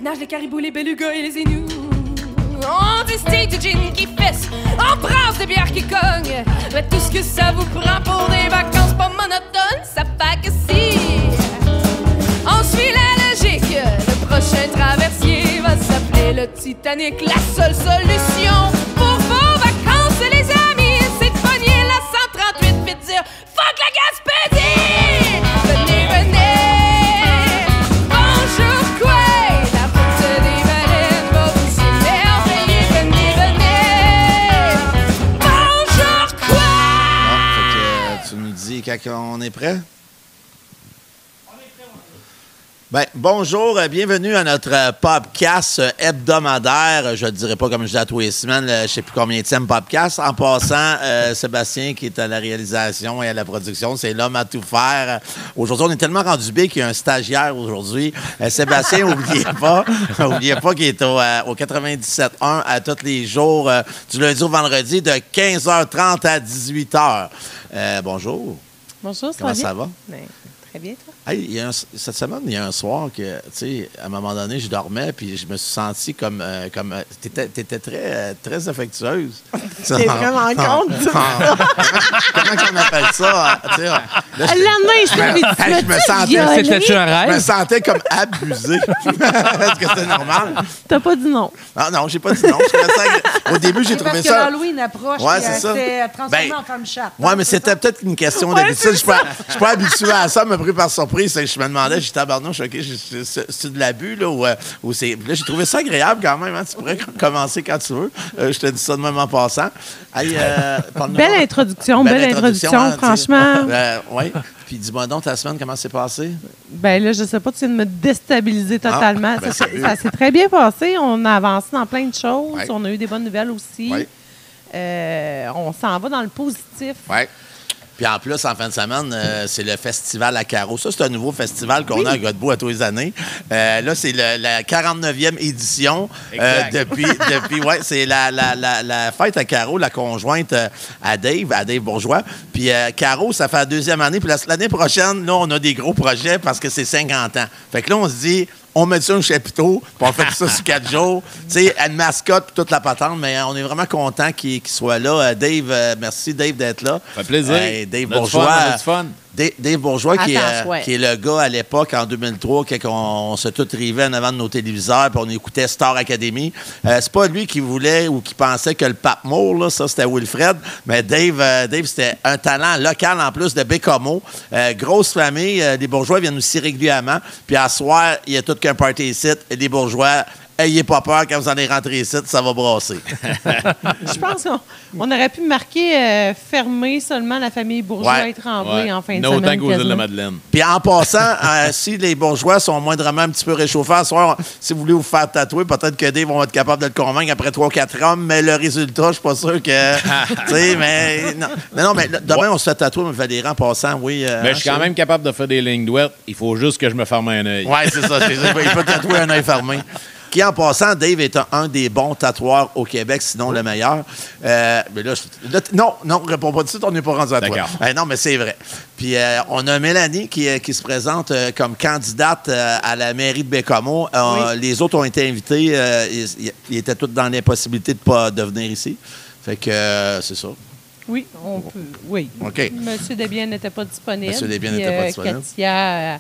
nagent les caribous, les belugas et les énous. On distille du gin qui fesse, on brasse des bières qui cognent. Mais tout ce que ça vous prend pour des vacances pas monotones, ça fait que si on suit la logique, le prochain traversier va s'appeler le Titanic. La seule solution pour vos vacances, les amis, c'est de pogner la 138 puis de dire fuck la Gaspésie! Venez, venez! Bonjour, quoi? La route des baleines va vous émerveiller. Venez, venez! Bonjour, quoi? Bon, fait que tu nous dis quand on est prêt? Ben, bonjour, bienvenue à notre podcast hebdomadaire. Je ne dirais pas comme je dis à tous les semaines, je ne sais plus combien de podcast. En passant, Sébastien qui est à la réalisation et à la production, c'est l'homme à tout faire. Aujourd'hui, on est tellement rendu big qu'il y a un stagiaire aujourd'hui. Sébastien, n'oubliez pas qu'il est au 97.1 à tous les jours, du lundi au vendredi, de 15h30 à 18h. Bonjour. Bonjour, ça Comment ça va? Ben, très bien, toi? Hey, cette semaine, il y a un soir que, tu sais, à un moment donné, je dormais, puis je me suis senti comme t'étais très affectueuse. T'es vraiment compte? Comment on appelle ça? Le lendemain, je me sentais comme abusé. Est-ce que c'était normal? T'as pas dit non. Ah non, j'ai pas dit non. Au début, j'ai trouvé ça... Parce que l'Halloween approche, ouais, c'est ça. c'était transformé en femme chatte. Oui, mais c'était peut-être une question d'habitude. Je suis pas habitué à ça, me pris par surprise. Je me demandais, j'étais tabarnouche, OK, c'est de l'abus, là, ou c'est... Là, j'ai trouvé ça agréable quand même, hein? Tu pourrais commencer quand tu veux. Je te dis ça de même en passant. Hey, belle introduction, hein, franchement. Oui. Puis dis-moi donc, ta semaine, comment c'est passé? Ben là, je sais pas, tu viens de me déstabiliser totalement. Ben, ça s'est très bien passé. On a avancé dans plein de choses. Ouais. On a eu des bonnes nouvelles aussi. Ouais. On s'en va dans le positif. Oui. Puis en plus, en fin de semaine, c'est le festival à carreaux. Ça, c'est un nouveau festival qu'on a à Godbout à tous les années. Là, c'est la 49e édition. Depuis ouais, c'est la fête à carreaux, la conjointe à Dave Bourgeois. Puis Caro, ça fait la deuxième année. Puis l'année prochaine, là, on a des gros projets parce que c'est 50 ans. Fait que là, on se dit... On met ça un chapiteau, puis on fait ça sur 4 jours. Tu sais, une mascotte, puis toute la patente, mais on est vraiment content qu'il soit là. Dave, merci Dave d'être là. Ça fait plaisir. Dave Bourgeois. Fun. Dave Bourgeois, qui ouais. est le gars à l'époque, en 2003, quand on se tout rivait en avant de nos téléviseurs, puis on écoutait Star Academy. C'est pas lui qui voulait ou qui pensait que le Pape Moore, là, ça, c'était Wilfred. Mais Dave, c'était un talent local en plus de Bécomo. Grosse famille. Les Bourgeois viennent aussi régulièrement. Puis à soir, il y a tout qu'un party ici. Et les Bourgeois... Ayez pas peur, quand vous allez rentrer ici, ça va brasser. Je pense qu'on aurait pu marquer fermer seulement la famille Bourgeois et Tremblay en fin de semaine. Autant qu'aux îles de la Madeleine. Puis en passant, si les Bourgeois sont moindrement un petit peu réchauffés ce soir, si vous voulez vous faire tatouer, peut-être que Dave vont être capable de le convaincre après 3-4 hommes, mais le résultat, je suis pas sûr que... tu sais, mais... Non, mais demain, on se fait tatouer, mais Valérie, en passant, oui... mais je suis quand même capable de faire des lignes douettes. Il faut juste que je me ferme un œil. Oui, c'est ça. Il peut tatouer un œil fermé. Qui, en passant, Dave est un des bons tatoueurs au Québec, sinon le meilleur. Mais là, non, réponds pas tout de suite, on n'est pas rendu à toi. Non, mais c'est vrai. Puis on a Mélanie qui se présente comme candidate à la mairie de Bécomo. Oui. Les autres ont été invités. Ils étaient tous dans l'impossibilité de venir ici. Fait que c'est ça. Oui, on peut. Oui. OK. Monsieur Desbiens n'était pas disponible. Monsieur Desbiens n'était pas disponible. Katia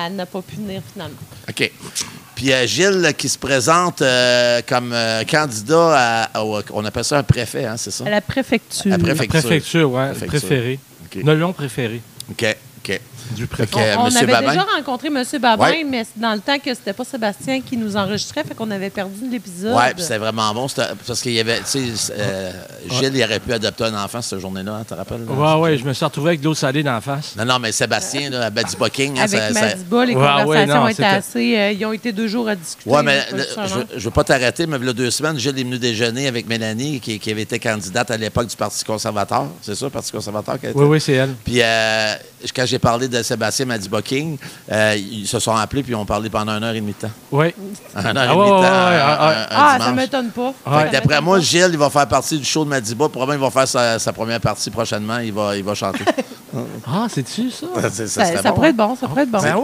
n'a pas pu venir finalement. OK. Puis Gilles qui se présente comme candidat on appelle ça un préfet, hein, c'est ça? À la préfecture. La préfecture, oui. Préféré. Okay. Notre préféré. OK. Du préfet. On avait Babin. déjà rencontré M. Babin, ouais. mais dans le temps que c'était pas Sébastien qui nous enregistrait, fait qu'on avait perdu l'épisode. Oui, puis c'était vraiment bon. Parce qu'il y avait, tu sais, Gilles, il aurait pu adopter un enfant cette journée-là, hein, tu te rappelles? Oui, je me suis retrouvé avec de l'eau salée d'en face. Non, mais Sébastien, là, à Badiba King... Avec Madiba, les conversations étaient assez... ils ont été 2 jours à discuter. Oui, mais je ne veux pas t'arrêter, mais il y a 2 semaines, Gilles est venu déjeuner avec Mélanie, qui avait été candidate à l'époque du Parti conservateur. C'est ça, le Parti conservateur? Oui, c'est elle. Puis quand j'ai parlé de Sébastien Madiba King, ils se sont appelés puis ils ont parlé pendant 1h30 de temps. Oui. 1h30 de temps. Ça ne m'étonne pas. D'après moi, Gilles, il va faire partie du show de Madiba. Probablement, il va faire sa première partie prochainement. Il va chanter. Ah, c'est-tu ça? Ça pourrait être bon, ça pourrait être bon. Ben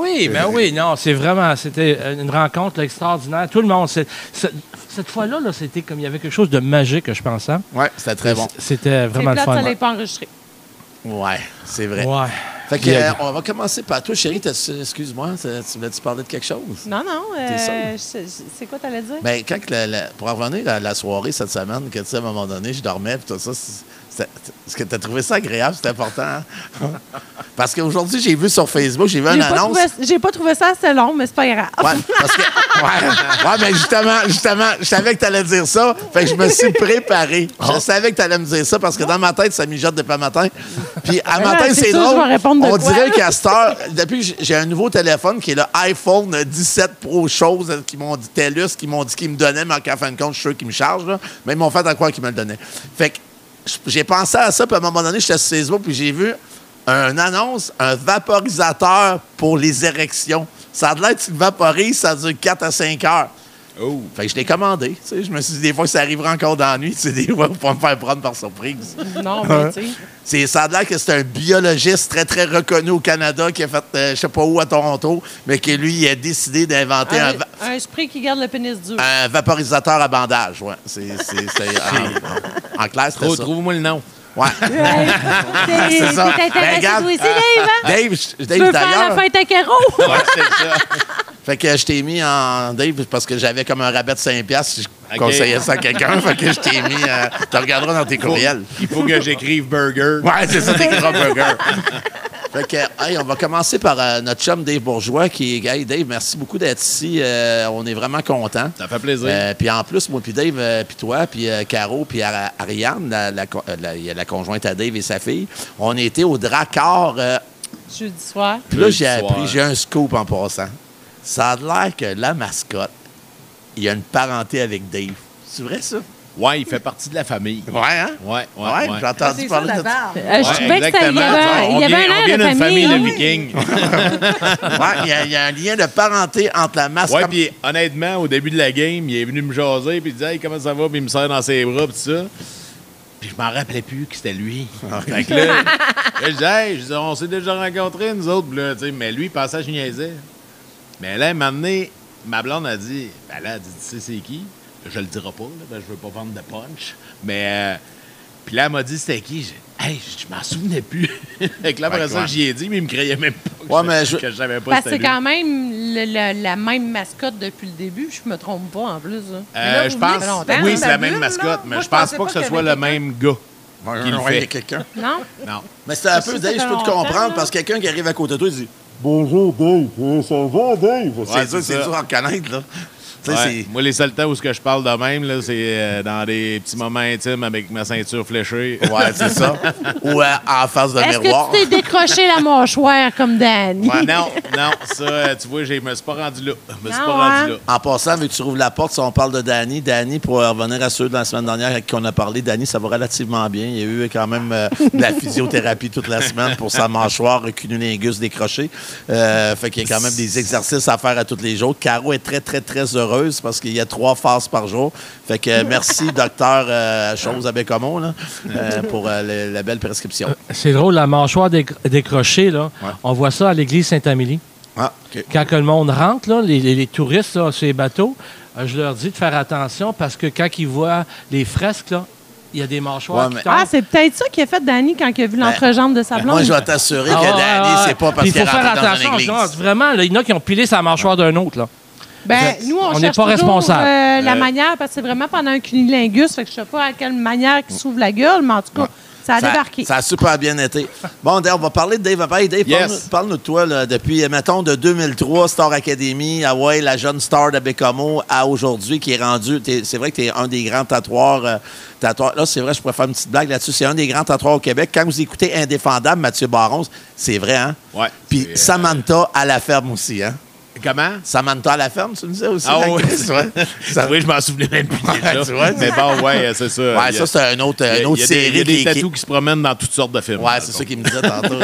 oui, non, c'était une rencontre là, extraordinaire. Tout le monde, cette fois-là, là, c'était comme il y avait quelque chose de magique, je pense. Hein? Oui, c'était très bon. C'était vraiment le C'est fun. plate, ça l'est pas enregistré. Oui, c'est vrai. Ouais. Fait que, on va commencer par toi, chérie. Excuse-moi, tu voulais-tu parler de quelque chose? Non, T'es seule? c'est quoi t'allais dire? Bien, quand pour revenir à la soirée cette semaine, que tu sais, à un moment donné, je dormais, puis tout ça, est-ce que tu as trouvé ça agréable? C'est important, hein? Parce qu'aujourd'hui, j'ai vu sur Facebook, j'ai vu une annonce. J'ai pas trouvé ça assez long, mais c'est pas grave. Ouais, parce que. Ouais, mais justement, je savais que tu allais dire ça. Fait que je me suis préparé. Je savais que tu allais me dire ça parce que dans ma tête, ça mijote depuis le matin. Puis à matin, c'est sûr, drôle. je vais répondre de On quoi, dirait là? qu'à cette heure, depuis que j'ai un nouveau téléphone qui est le iPhone 17 Pro chose qui m'ont dit TELUS, qui m'ont dit qu'ils me donnaient, mais en fin de compte, je suis sûr qu'ils me chargent. Là. Mais ils m'ont fait à croire qu'ils me le donnaient. Fait que j'ai pensé à ça, puis à un moment donné, j'étais sur Facebook, puis j'ai vu une annonce, un vaporisateur pour les érections. Ça a l'air que tu le vaporises, ça dure 4 à 5 heures. Oh. Fait que je l'ai commandé. Tu sais, je me suis dit, des fois, ça arrivera encore dans la nuit. Tu sais, des fois, pour me faire prendre par surprise. Non, mais tu sais. Ça a l'air que c'est un biologiste très, très reconnu au Canada qui a fait, je sais pas où, à Toronto, mais que lui, il a décidé d'inventer Un spray qui garde le pénis dur. un vaporisateur à bandage. Ouais. En clair, c'était ça. Trouve-moi le nom. Ouais. C'est ça. intéressé Ben, regarde, toi aussi, Dave, hein? Dave, Tu veux faire d'ailleurs. la fête à Caro? Ouais, c'est ça. Fait que je t'ai mis en Dave parce que j'avais comme un rabais de 5$. Si je conseillais ça à quelqu'un. Fait que je t'ai mis. Tu regarderas dans tes courriels. Il faut que j'écrive burger. Ouais, c'est ça, t'écriras burger. Fait que, hey, on va commencer par notre chum Dave Bourgeois qui est. Hey, Dave, merci beaucoup d'être ici. On est vraiment contents. Ça fait plaisir. Puis en plus, moi, puis Dave, puis toi, puis Caro, puis Ariane, la conjointe à Dave et sa fille, on était au Dracor. Jeudi soir. Puis là, Jeudi j'ai soir. appris, j'ai un scoop en passant. Ça a l'air que la mascotte, il y a une parenté avec Dave. C'est vrai, ça? Ouais, il fait partie de la famille. Ouais, hein? Ouais. J'ai entendu C'est ça, parler la de ça. barbe. Je trouvais que il y On avait vient un air de d'une famille de famille. vikings. Ouais, il y a un lien de parenté entre la mascotte. Ouais, puis honnêtement, au début de la game, il est venu me jaser, puis il dit « Hey, comment ça va? » Puis il me serre dans ses bras, puis tout ça. Puis je m'en rappelais plus que c'était lui. Fait que là, je dis « Hey, on s'est déjà rencontrés, nous autres. » Puis là, tu sais, mais lui, il pensait que je niaisais. Mais là, il m'a amené, ma blonde a dit « Ben là, elle dit, tu sais c'est qui? » Je le dirai pas, là, ben, je veux pas vendre de punch. Mais, puis là, elle m'a dit c'était qui? Hey, je m'en souvenais plus. Fait que là, après ça, j'y ai dit, mais il me croyait même pas que je savais pas Parce que c'était c'est lui. quand même la même mascotte depuis le début. Je me trompe pas, en plus. Hein. Je pense, longtemps, oui, hein, c'est la la même bulle, mascotte, là. mais Moi, je pense pensais pas pas que ce qu'il y soit avait le quelqu'un. même gars qui le Ouais, il y a fait. quelqu'un. Non? Non. Mais c'était un peu, Ça Dave, fait je peux te longtemps, comprendre, là. parce que quelqu'un qui arrive à côté de toi, il dit Bonjour Dave, ça va Dave? c'est dur, c'est c'est ça. dur à reconnaître, là. Tu sais, Ouais. Moi, les seuls temps où ce que je parle de même, là, c'est dans des petits moments intimes avec ma ceinture fléchée. Ouais, c'est ça. Ou en face de Est-ce miroir. que tu t'es décroché la mâchoire comme Danny? Ouais, non, ça, tu vois, je me suis pas rendu là. Je me suis Non, pas rendu hein? là. En passant, vu que tu rouvres la porte, si on parle de Danny, pour revenir à ceux de la semaine dernière avec qui on a parlé, Danny, ça va relativement bien. Il y a eu quand même de la physiothérapie toute la semaine pour sa mâchoire cunnilingus décrochée. Fait qu'il y a quand même des exercices à faire à tous les jours. Caro est très, très, très heureuse parce qu'il y a 3 phases par jour. Fait que merci, docteur Chose à Bécomo, là, pour la belle prescription. C'est drôle, la mâchoire décrochée, là. Ouais. On voit ça à l'église Saint-Amélie. Ah, OK. Quand que le monde rentre, là, les touristes là, sur les bateaux, je leur dis de faire attention parce que quand ils voient les fresques, là, il y a des mâchoires Ouais, qui mais- tombent. Ah, c'est peut-être ça qui a fait Danny quand il a vu l'entrejambe de sa blonde. Moi, je vais t'assurer Ah, que ouais, Danny, ouais. c'est pas parce Puis qu'il est il faut faire rentré dans une attention. église. Non, vraiment, là, il y en a qui ont pilé sa mâchoire d'un autre. Là. Ben, nous, on On n'est cherche pas toujours, responsable. la manière, parce que c'est vraiment pendant un cunilingus, fait que je sais pas à quelle manière il s'ouvre la gueule, mais en tout cas, ça a débarqué. Ça a super bien été. Bon, Dave, on va parler de Dave. Hey, Dave, Yes. parle-nous de toi là, depuis, mettons, de 2003, Star Academy, la jeune star de Bécomo, à aujourd'hui, qui est rendu. C'est vrai que tu es un des grands tatoueurs. Là, c'est vrai, je pourrais faire une petite blague là-dessus. C'est un des grands tatoueurs au Québec. Quand vous écoutez Indéfendable, Mathieu Baron, c'est vrai, hein? Ouais. Puis C'est, Samantha à la ferme aussi, hein? Comment? Samantha à la ferme, tu me disais aussi? Ah dans oui. le quiz, ouais. Ça- Oui, je m'en souvenais même plus déjà. Tu vois, Mais bon, ouais, c'est ça. Ouais, ça, c'est une autre série. Il y a des qui- tatous qui se promènent dans toutes sortes de films. Ouais, c'est ça qu'il me disait tantôt.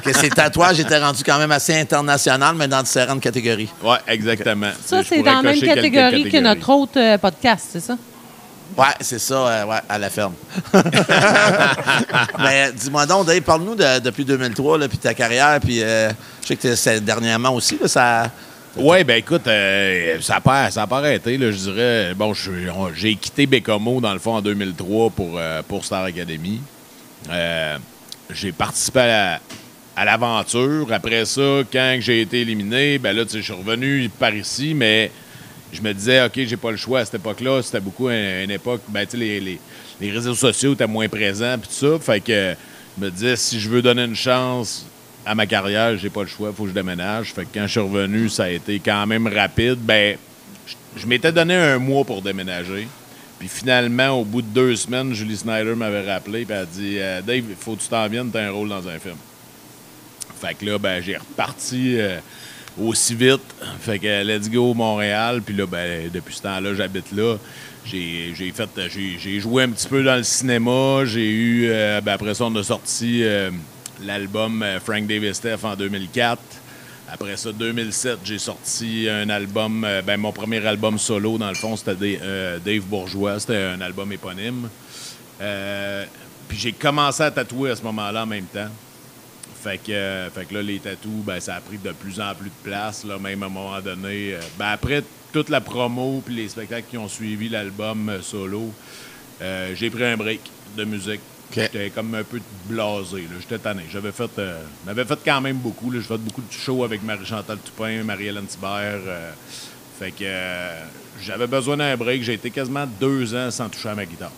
Que ces tatouages étaient rendus quand même assez international, mais dans différentes catégories. Ouais, exactement. Ça, Je c'est pourrais dans la même cocher quelques catégorie que catégories. notre autre podcast, c'est ça? Ouais, c'est ça, ouais, à la ferme. Mais dis-moi donc, Dave, parle-nous depuis 2003, puis ta carrière, puis je sais que c'est dernièrement aussi, là, ça... Oui, ben écoute, ça n'a pas arrêté, là, je dirais. Bon, j'ai quitté Bécomo, dans le fond, en 2003 pour Star Academy. J'ai participé à l'aventure. Après ça, quand j'ai été éliminé, ben là, tu sais, je suis revenu par ici, mais je me disais, OK, j'ai pas le choix. À cette époque-là, c'était beaucoup une époque, ben tu sais, les réseaux sociaux étaient moins présents, puis tout ça. Fait que je me disais, si je veux donner une chance à ma carrière, j'ai pas le choix, il faut que je déménage. Fait que quand je suis revenu, ça a été quand même rapide. Ben, je m'étais donné un mois pour déménager. Puis finalement, au bout de 2 semaines, Julie Snyder m'avait rappelé et elle a dit « Dave, il faut que tu t'en viennes, t'as un rôle dans un film. » Fait que là, ben, j'ai reparti aussi vite. Fait que let's go Montréal. Puis là, ben, depuis ce temps-là, j'habite là. J'ai joué un petit peu dans le cinéma. J'ai eu, ben, après ça, on a sorti l'album Frank Davis Steph en 2004. Après ça, 2007, j'ai sorti un album, ben, mon premier album solo, dans le fond, c'était Dave Bourgeois. C'était un album éponyme. Puis j'ai commencé à tatouer à ce moment-là en même temps. Fait que là, les tatous, ben, ça a pris de plus en plus de place, là, même à un moment donné. Ben, après toute la promo puis les spectacles qui ont suivi l'album solo, j'ai pris un break de musique. Okay. J'étais comme un peu blasé. J'étais tanné. J'avais fait quand même beaucoup. J'ai fait beaucoup de shows avec Marie-Chantal Toupin, Marie-Hélène Thibert. Fait que j'avais besoin d'un break. J'ai été quasiment 2 ans sans toucher à ma guitare.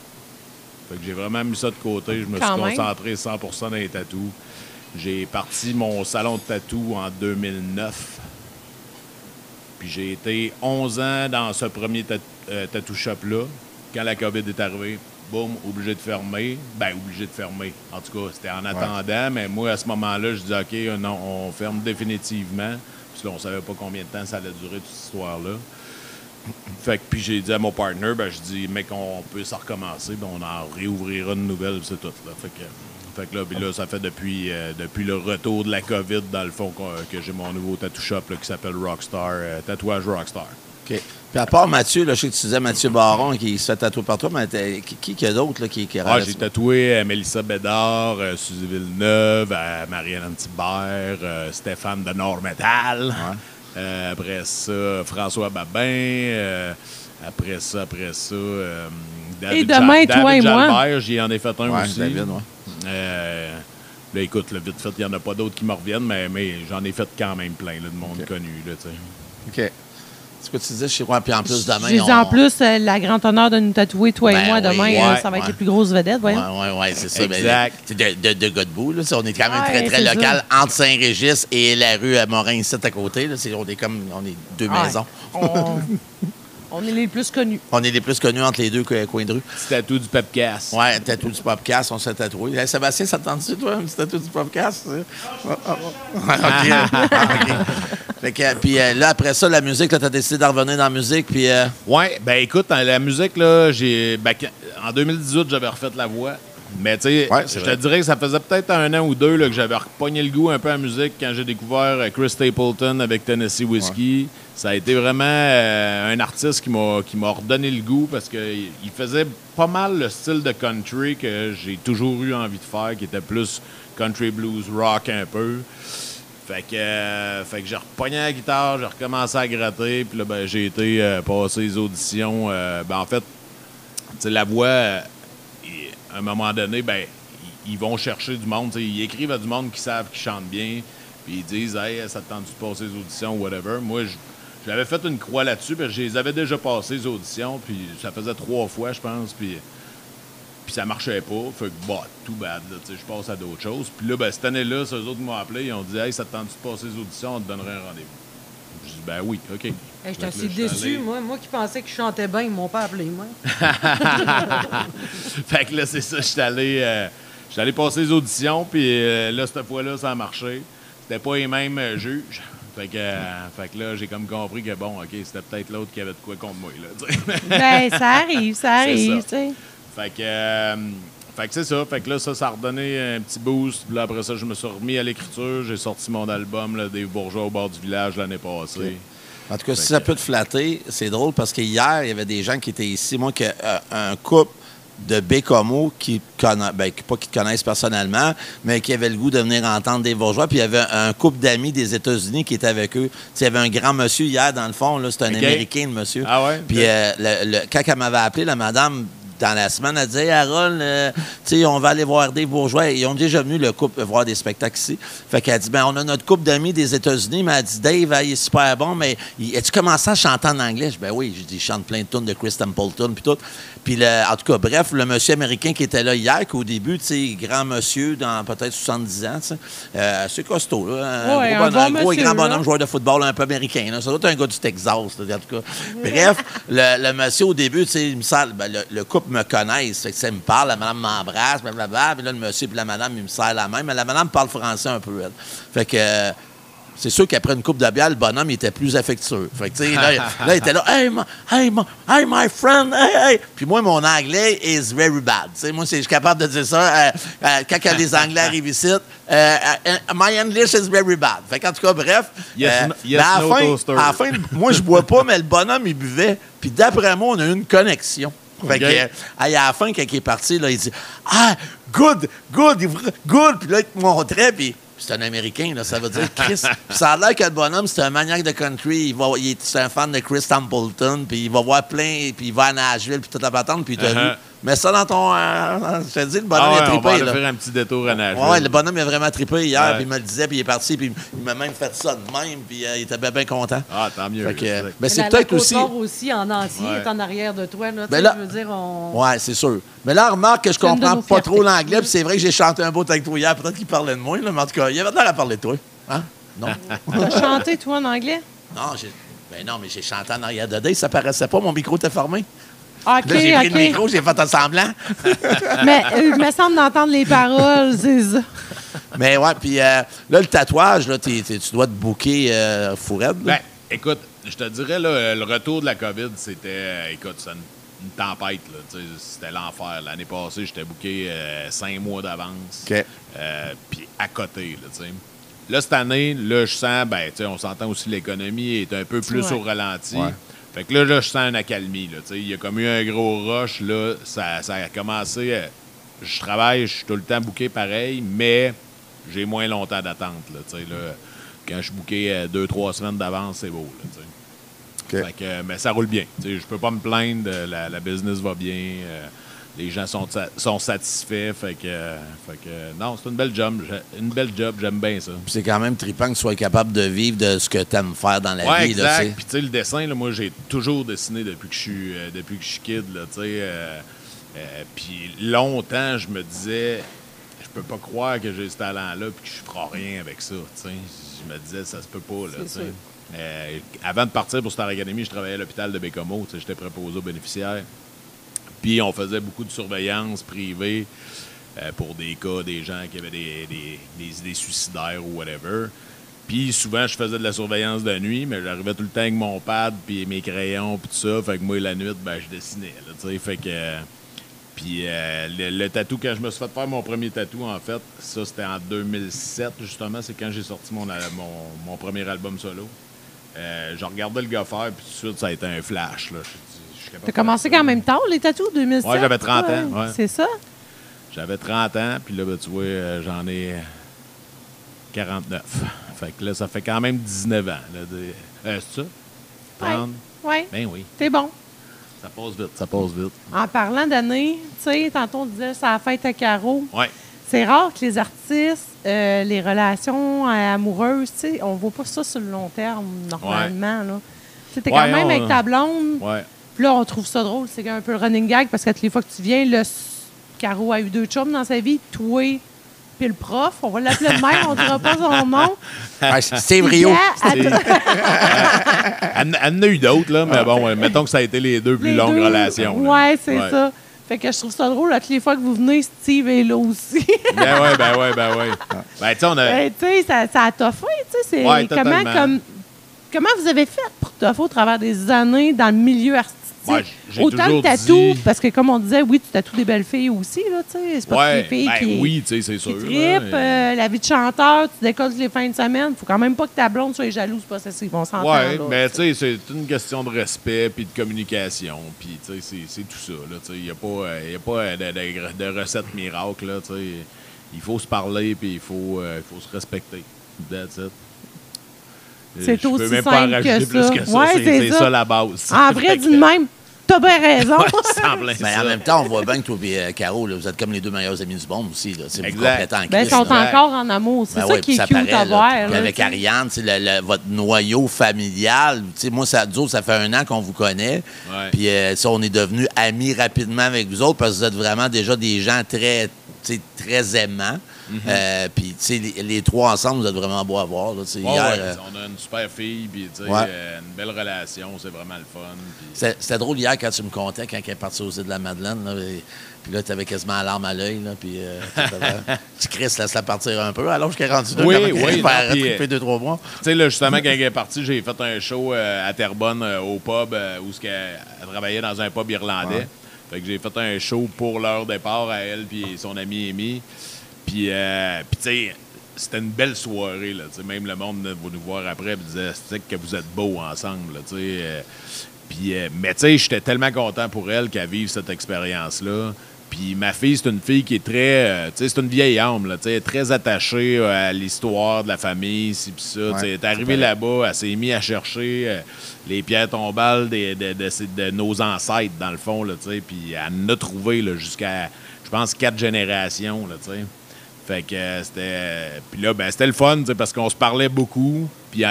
Fait que j'ai vraiment mis ça de côté. Je me suis concentré 100% dans les tatous. J'ai parti mon salon de tatou en 2009. Puis j'ai été 11 ans dans ce premier tattoo shop-là. Quand la COVID est arrivée, boum, obligé de fermer. Ben, obligé de fermer. En tout cas, c'était en attendant. Mais moi, à ce moment-là, je disais, OK, non, on ferme définitivement. Puis là, on savait pas combien de temps ça allait durer, toute cette histoire-là. Fait que, puis j'ai dit à mon partner, ben, je dis, mec, on peut s'en recommencer. Ben, on en réouvrira une nouvelle, c'est tout. Là. Fait que là, ça fait depuis le retour de la COVID, dans le fond, que j'ai mon nouveau tattoo shop là, qui s'appelle Rockstar, Tatouage Rockstar. OK. Puis à part Mathieu, là, je sais que tu disais Mathieu Baron qui se fait tatouer par toi, mais qui y a d'autres qui j'ai tatoué Mélissa Bédard, Suzy Villeneuve, Marie-Hélène Thibert, Stéphane de Nord Metal. Ouais. Après ça, François Babin. Après ça, David, demain, toi David et Jalbert, moi. j'y en ai fait un aussi. David, ouais. Là, écoute, vite fait, il n'y en a pas d'autres qui me reviennent, mais j'en ai fait quand même plein là, de monde connu. Là, OK. C'est quoi tu disais chez moi? Puis en plus, demain. En plus, la grande honneur de nous tatouer, toi et moi, demain, ça va être les plus grosses vedettes, voyons. Oui, c'est ça. Exact. Ben, de Godbout, là. On est quand même très, très local entre Saint-Régis et la rue Morin, ici, à côté. Là. On est 2 maisons. On est les plus connus. On est les plus connus entre les 2 coins de rue. Petit tatou du Popcast. Oui, tatou du Popcast, on s'est tatoué. Hey, Sébastien, ça te tente-tu, toi, un petit tatou du Popcast? OK. Fait que, puis là, après ça, la musique, tu as décidé d'en revenir dans la musique, puis... Oui, ben écoute, la musique, là, en 2018, j'avais refait la voix. Mais tu sais, je te dirais que ça faisait peut-être 1 an ou 2 là, que j'avais repogné le goût un peu à la musique quand j'ai découvert Chris Stapleton avec Tennessee Whiskey. Ouais. Ça a été vraiment un artiste qui m'a redonné le goût parce qu'il faisait pas mal le style de country que j'ai toujours eu envie de faire, qui était plus country blues rock un peu. Fait que j'ai repogné la guitare, j'ai recommencé à gratter, puis là, ben, j'ai été passer les auditions. En fait, tu sais, la voix... à un moment donné, ben, ils vont chercher du monde. T'sais, ils écrivent à du monde qui savent qu'ils chantent bien. Puis ils disent, hey, ça te tente de passer les auditions ou whatever. Moi, j'avais fait une croix là-dessus. Parce que je les avais déjà passé les auditions. Puis ça faisait 3 fois, je pense. Puis ça marchait pas. Fait que, tout bad. Je passe à d'autres choses. Puis là, ben, cette année-là, ceux autres m'ont appelé. Ils ont dit, hey, ça te tente de passer les auditions, on te donnerait un rendez-vous. Je dis, ben oui, OK. Hey, j'étais assez déçu. Moi qui pensais que je chantais bien, ils m'ont pas appelé, moi. Fait que là, c'est ça. J'étais allé passer les auditions, puis là, cette fois-là, ça a marché. C'était pas les mêmes juges. Fait que là, j'ai comme compris que, bon, OK, c'était peut-être l'autre qui avait de quoi contre moi, là. Ben, ça arrive, tu sais. Fait que c'est ça. Fait que là, ça a redonné un petit boost. Puis là, après ça, je me suis remis à l'écriture. J'ai sorti mon album, là, Dave Bourgeois au bord du village, l'année passée. Okay. En tout cas, si ça peut te flatter, c'est drôle parce qu'hier, il y avait des gens qui étaient ici. Moi, un couple de Bécomo qui pas qui te connaissent personnellement, mais qui avaient le goût de venir entendre des bourgeois. Puis il y avait un couple d'amis des États-Unis qui était avec eux. Il y avait un grand monsieur hier, dans le fond. C'était un Américain, le monsieur. Ah ouais? Puis quand elle m'avait appelé, la madame... Dans la semaine, elle disait, hey, Harold, on va aller voir des bourgeois. Ils ont déjà venu, le couple, voir des spectacles ici. Fait qu'elle dit, on a notre couple d'amis des États-Unis, mais elle dit, Dave, il est super bon, mais as-tu commencé à chanter en anglais? Je dis, ben oui, je chante plein de tunes de Chris Templeton, puis tout. Puis, en tout cas, bref, le monsieur américain qui était là hier, qu'au début, grand monsieur, dans peut-être 70 ans, c'est costaud, là. Un gros et grand bonhomme, joueur de football un peu américain. Là. Ça doit être un gars du Texas, là, en tout cas. Bref, le monsieur, au début, il me sert, le couple me connaissent. Fait que, il me parle, la madame m'embrasse, blablabla. Puis là, le monsieur et la madame, ils me serrent la main. Mais la madame parle français un peu, elle. Fait que c'est sûr qu'après une coupe de bière, le bonhomme, il était plus affectueux. Fait que, là, il était là, hey, my friend, hey. Puis moi, mon anglais is very bad. Moi, je suis capable de dire ça quand les Anglais arrivent ici. My English is very bad. Fait qu'en tout cas, bref. À la fin, moi, je bois pas, mais le bonhomme, il buvait. Puis d'après moi, on a eu une connexion. Fait que, à la fin, quand il est parti, là, il dit good. Puis là, il te montrait, puis c'est un Américain, là, ça veut dire Chris. Puis ça a l'air que le bonhomme, c'est un maniaque de country. C'est un fan de Chris Templeton, puis il va voir plein, puis il va à Nashville, puis toute la patente, puis il t'a vu. Mais ça, dans ton. Je te dis, le bonhomme, il a trippé. On va faire un petit détour à Nashville. Oui, le bonhomme, il a vraiment trippé hier, puis il me le disait, puis il est parti, puis il m'a même fait ça de même, puis il était bien content. Ah, tant mieux. Mais c'est peut-être aussi. La aussi en entier est en arrière de toi. Là, là je veux dire, Oui, c'est sûr. Mais là, remarque que je comprends pas trop l'anglais, puis c'est vrai que j'ai chanté un beau avec toi hier. Peut-être qu'il parlait de moi, là, mais en tout cas, il avait l'air à parler de toi. Hein? Non? T'as chanté, toi, en anglais? Non, mais j'ai chanté en arrière de Dave, ça paraissait pas, mon micro était fermé. OK, là, j'ai pris le micro, j'ai fait un semblant. Mais il me semble d'entendre les paroles, c'est ça. Mais ouais, puis là, le tatouage, là, tu dois te booker fourette. Ben, écoute, je te dirais, là, le retour de la COVID, c'était, c'est une tempête, là. C'était l'enfer. L'année passée, j'étais booké 5 mois d'avance. OK. Puis à côté, là, tu sais. Là, cette année, là, je sens, on s'entend aussi, l'économie est un peu plus au ralenti. Ouais. Fait que là, je sens une accalmie, là, tu sais. Il y a comme eu un gros rush, là. Ça a commencé. Je travaille, je suis tout le temps booké pareil, mais j'ai moins longtemps d'attente, là, tu sais. Là, quand je suis booké 2-3 semaines d'avance, c'est beau, là, tu sais. Okay. Fait que, mais ça roule bien. Je peux pas me plaindre. La business va bien. Les gens sont satisfaits. Fait que non, c'est une belle job. J'aime bien ça. Puis c'est quand même trippant que tu sois capable de vivre de ce que tu aimes faire dans la vie. Exact. Puis tu sais, le dessin, là, moi, j'ai toujours dessiné depuis que je suis kid. Puis longtemps, je me disais, je peux pas croire que j'ai ce talent-là puis que je ferai rien avec ça. T'sais. Je me disais, ça se peut pas. Là, avant de partir pour Star Academy, je travaillais à l'hôpital de Bécomo. J'étais préposé aux bénéficiaires. Puis on faisait beaucoup de surveillance privée pour des cas, des gens qui avaient des idées suicidaires ou whatever. Puis souvent, je faisais de la surveillance de nuit, mais j'arrivais tout le temps avec mon pad puis mes crayons puis tout ça. Fait que moi, la nuit, je dessinais. Là, fait que... Puis le tatou, quand je me suis fait faire mon premier tatou, en fait, ça, c'était en 2007, justement. C'est quand j'ai sorti mon premier album solo. Je regardais le gars faire, puis tout de suite, ça a été un flash. T'as commencé quand même tard, les tatous, 2007? Oui, j'avais 30 ans. Ouais. C'est ça? J'avais 30 ans, puis là, tu vois, j'en ai 49. Fait que là, ça fait quand même 19 ans. C'est ça? 30? Oui. Ben oui. T'es bon. Ça passe vite. En parlant d'années, tu sais, tantôt on disait ça a fête à Caro. Oui. C'est rare que les artistes, les relations amoureuses, tu sais, on voit pas ça sur le long terme, normalement. Là. Tu sais, t'es quand même avec ta blonde. Ouais. Puis là, on trouve ça drôle. C'est un peu le running gag parce que toutes les fois que tu viens, Caro a eu 2 chums dans sa vie. Toi, puis le prof, on va l'appeler de même, on ne dira pas son nom. Steve Rio. Elle en a eu d'autres, là, mais bon, mettons que ça a été les 2 plus longues relations. Oui, c'est ça. Fait que je trouve ça drôle, là, toutes les fois que vous venez, Steve est là aussi. Ben oui. Ben, tu sais, on a... tu sais, ça a toffé, tu sais. Comment vous avez fait pour toffer au travers des années dans le milieu artistique? sais, j'ai autant le toujours tatou, dit- parce que comme on disait, oui, tu tatoues des belles filles aussi, là, tu sais. C'est pas toutes les filles qui... oui, tu sais, c'est sûr. Qui trippent, la vie de chanteur, tu décolles les fins de semaine. Faut quand même pas que ta blonde soit jalouse possessive. On s'entend. Oui, là, mais tu sais, c'est une question de respect puis de communication. Puis, tu sais, c'est tout ça. Il n'y a pas de recette miracle. Là, tu sais. Il faut se parler puis il faut se respecter. That's it. C'est Je peux aussi même pas en simple rajouter que plus ça. que ça. Ouais, C'est c'est ça la base. En vrai, dis de même, t'as bien raison. C'est en plein Mais ça. en même temps, on voit bien que toi et Caro, là, vous êtes comme les deux meilleurs amis du monde aussi. Là. Vous Exact. complétez en Ben, ils crise, sont là. encore en amour. C'est Ben ça oui, qui est ça cute paraît, à là. voir. Puis là, avec tu sais. Ariane, tu sais, votre noyau familial, tu sais, moi, ça fait 1 an qu'on vous connaît. Ouais. Puis ça, on est devenus amis rapidement avec vous autres parce que vous êtes vraiment déjà des gens très, tu sais, très aimants. Puis, tu sais, les trois ensemble, vous êtes vraiment beaux à voir. Là, tu sais, Ouais, hier, ouais, on a une super fille, puis tu sais, Ouais. une belle relation, c'est vraiment le fun. Puis- c'était drôle hier quand tu me contais, quand elle est partie aux îles de la Madeleine. Là, puis là, tu avais quasiment la larme à l'œil. Là, puis tu crisses, laisse-la partir un peu. Alors qu'elle est rendue là, Oui, comment oui, elle non, va puis, triper 2-3 mois. Tu sais, là, justement, quand elle est partie, j'ai fait un show à Terrebonne, au pub, où elle travaillait dans un pub irlandais. Fait que j'ai fait un show pour leur départ à elle puis son ami Amy. Puis tu sais, c'était une belle soirée, là. Tu sais, même le monde va nous voir après et disait « C'est que vous êtes beaux ensemble, là, tu sais. Mais tu sais, j'étais tellement content pour elle qu'elle vive cette expérience-là. Puis ma fille, c'est une fille qui est très... tu sais, c'est une vieille âme, là, tu sais, très attachée à l'histoire de la famille, ci pis ça. Tu sais, elle est arrivée là-bas, elle s'est mise à chercher les pierres tombales de nos ancêtres, dans le fond, là, tu sais. Puis elle en a trouvé, là, jusqu'à, je pense, 4 générations, là, tu sais. Fait que c'était... Puis là, ben, c'était le fun, tu sais, parce qu'on se parlait beaucoup. Puis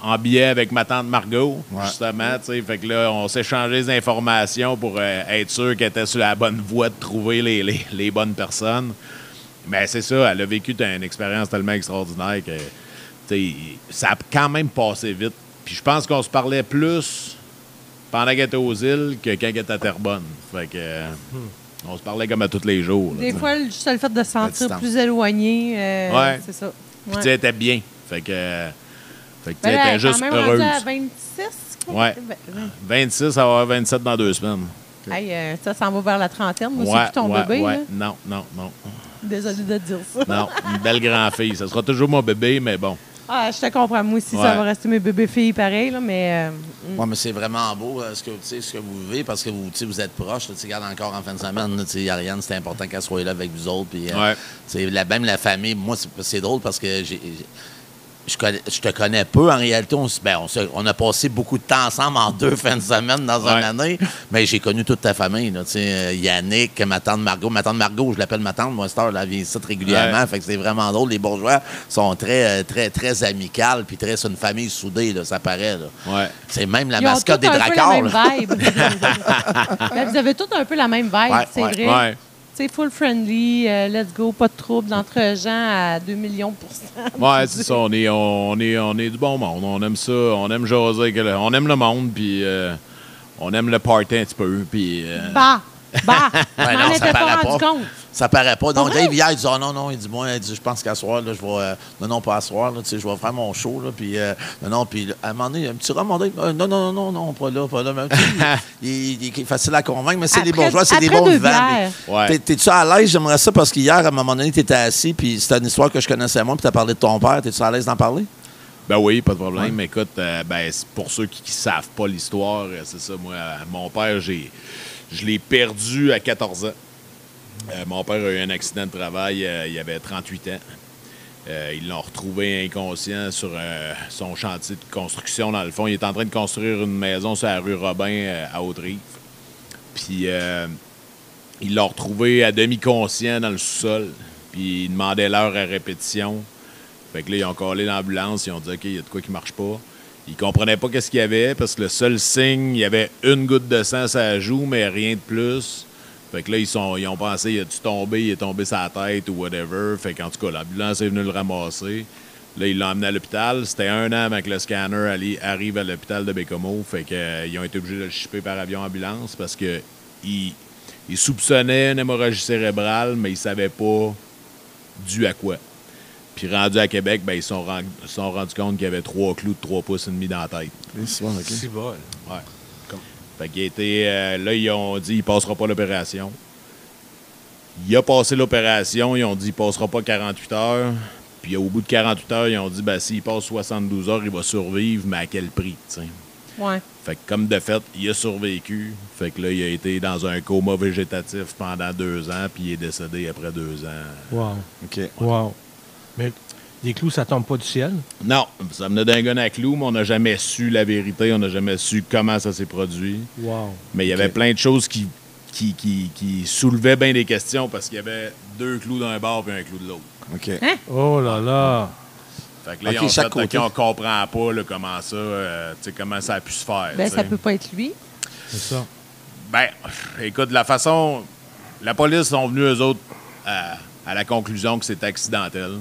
en billet avec ma tante Margot, justement, tu sais. Fait que là, on s'échangeait des informations pour être sûr qu'elle était sur la bonne voie de trouver les bonnes personnes. Mais c'est ça, elle a vécu une expérience tellement extraordinaire que, tu sais, ça a quand même passé vite. Puis je pense qu'on se parlait plus pendant qu'elle était aux îles que quand elle était à Terrebonne. Fait que... on se parlait comme à tous les jours. Là, Des fois, juste le fait de se sentir distance. plus éloigné, Ouais. c'est ça. Puis Ouais. tu sais, elle était bien. Fait que tu sais, Ben là, elle elle était est juste quand même heureuse. rendue à 26. quoi. Ouais. 26, ça va avoir 27 dans 2 semaines. Hey, ça s'en va vers la trentaine. Moi, Ouais, c'est plus ton ouais, bébé. ouais. Là. Non, non, non. Désolée de te dire ça. Non, une belle grand-fille. Ça sera toujours mon bébé, mais bon. Ah, je te comprends. Moi aussi, Ouais. ça va rester mes bébés-filles pareil, là, mais... Oui, mais c'est vraiment beau ce que vous vivez parce que vous, tu sais, vous êtes proches. Tu sais, regarde encore en fin de semaine, là, tu sais, Ariane, c'était important qu'elle soit là avec vous autres. Puis, Ouais. tu sais, même la famille, moi, c'est drôle parce que je te connais peu en réalité. On a passé beaucoup de temps ensemble en 2 fins de semaine dans une année, mais j'ai connu toute ta famille. Là, tu sais, Yannick, ma tante Margot. Ma tante Margot, je l'appelle ma tante, moi, Star, elle vient ici régulièrement. Ouais. Fait que c'est vraiment drôle. Les bourgeois sont très, très, très amicales, puis c'est une famille soudée, là, ça paraît. Là. Ouais. C'est même la Ils ont mascotte tous des un peu Dracars. la là. même vibe. Ben, vous avez tous un peu la même vibe, Ouais, c'est ouais. vrai. Ouais. C'est full friendly, let's go, pas de trouble entre gens à 2 millions %. Ouais, c'est ça. On est du bon monde. On aime ça. On aime jaser. On aime le monde, puis on aime le party un petit peu. Puis, Bah! Ouais, Je non, m'en ça étais pas paraît rendu pas. compte. Ça paraît pas. Donc, Pas vrai? Dave, hier, il dit non. Il dit, moi, je pense qu'à soir, là, je vais. Non, pas à soir, là, tu sais, je vais faire mon show, là. Puis, puis à un moment donné, un petit rhum, on dit, non, pas là. Mais, tu sais, il est facile à convaincre, mais c'est des Après- bourgeois, c'est des après bons 2 vivants. bières. ouais. T'es-tu à l'aise? J'aimerais ça parce qu'hier, à un moment donné, tu étais assis, puis c'était une histoire que je connaissais moi, puis tu as parlé de ton père. T'es-tu à l'aise d'en parler? Ben oui, pas de problème. Ouais. Mais écoute, c'est pour ceux qui savent pas l'histoire, c'est ça. Moi, mon père, je l'ai perdu à 14 ans. Mon père a eu un accident de travail, il avait 38 ans. Ils l'ont retrouvé inconscient sur son chantier de construction. Dans le fond, il est en train de construire une maison sur la rue Robin à Haute-Rive. Puis, ils l'ont retrouvé à demi-conscient dans le sous-sol. Puis, ils demandaient l'heure à répétition. Fait que là, ils ont collé l'ambulance, ils ont dit « OK, il y a de quoi qui marche pas ». Ils comprenaient pas qu'est-ce qu'il y avait parce que le seul signe, il y avait une goutte de sang sur la joue, mais rien de plus. Fait que là, ils ont pensé, il a-tu tombé, il est tombé sur la tête ou whatever. Fait qu'en tout cas, l'ambulance est venue le ramasser. Là, ils l'ont emmené à l'hôpital. C'était 1 an avant que le scanner arrive à l'hôpital de Bécomo. Fait qu'ils ont été obligés de le shipper par avion-ambulance parce que ils soupçonnaient une hémorragie cérébrale, mais ils savaient pas dû à quoi. Puis rendu à Québec, ben, ils se sont rendus compte qu'il y avait 3 clous de 3 pouces et demi dans la tête. C'est bon. Ouais. Fait qu'il a été... là, ils ont dit qu'il passera pas l'opération. Il a passé l'opération. Ils ont dit qu'il passera pas 48 heures. Puis au bout de 48 heures, ils ont dit s'il passe 72 heures, il va survivre, mais à quel prix, tu sais. Ouais. Fait que comme de fait, il a survécu. Fait que là, il a été dans un coma végétatif pendant 2 ans, puis il est décédé après 2 ans. Wow. OK. Wow. Mais des clous, ça tombe pas du ciel? Non, ça venait d'un gun à clous, mais on n'a jamais su la vérité. On n'a jamais su comment ça s'est produit. Wow. Mais il y avait plein de choses qui soulevaient bien des questions parce qu'il y avait 2 clous d'un bord et un clou de l'autre. OK. Oh là là! Fait que là, OK, ils ont chaque fait, côté. OK, on comprend pas là, comment ça, comment ça a pu se faire. Ben, t'sais. ça peut pas être lui. C'est ça. Ben, écoute, la façon... La police sont venus, eux autres, à la conclusion que c'était accidentel.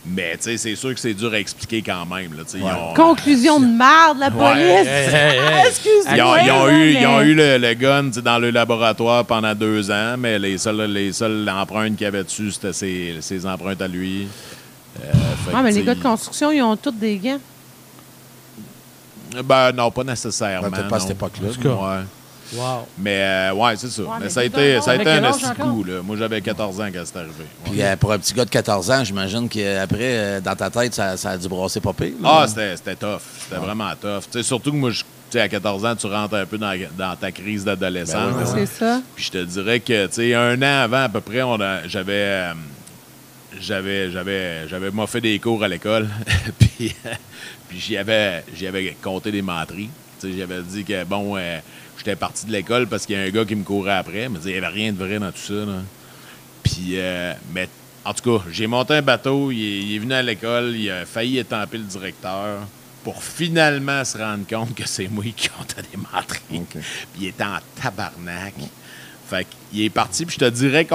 Mais, tu sais, c'est sûr que c'est dur à expliquer quand même. Là, ils ont, Conclusion de merde, la police. Excuse-moi. Ils ont eu le gun dans le laboratoire pendant 2 ans, mais les seules empreintes qu'il y avait dessus, c'était ses empreintes à lui. Mais les gars de construction, ils ont tous des gants. Ben non, pas nécessairement. Peut-être pas à cette non. époque-là. En tout cas. Ouais. Wow. Mais ouais, c'est ça. Ouais, mais mais ça a c'est été, un ça a bon. été Avec un quel esti âge de coup. Là. Moi, j'avais 14 ans quand c'est arrivé. Ouais. Puis pour un petit gars de 14 ans, j'imagine qu'après, dans ta tête, ça a dû brasser pas pire. là. Ah, c'était tough. C'était vraiment tough. T'sais, surtout que moi, à 14 ans, tu rentres un peu dans ta crise d'adolescence. Ben oui, C'est ça. Puis je te dirais que, tu sais, 1 an avant à peu près, j'avais moffé des cours à l'école. puis j'y avais compté des menteries. Tu sais, j'avais dit que, bon, j'étais parti de l'école parce qu'il y a un gars qui me courait après. Mais il n'y avait rien de vrai dans tout ça. Là. Puis, mais en tout cas, j'ai monté un bateau. Il est venu à l'école. Il a failli étamper le directeur pour finalement se rendre compte que c'est moi qui comptais des menteries. OK. Puis il était en tabarnak. Fait qu'il est parti. Puis je te dirais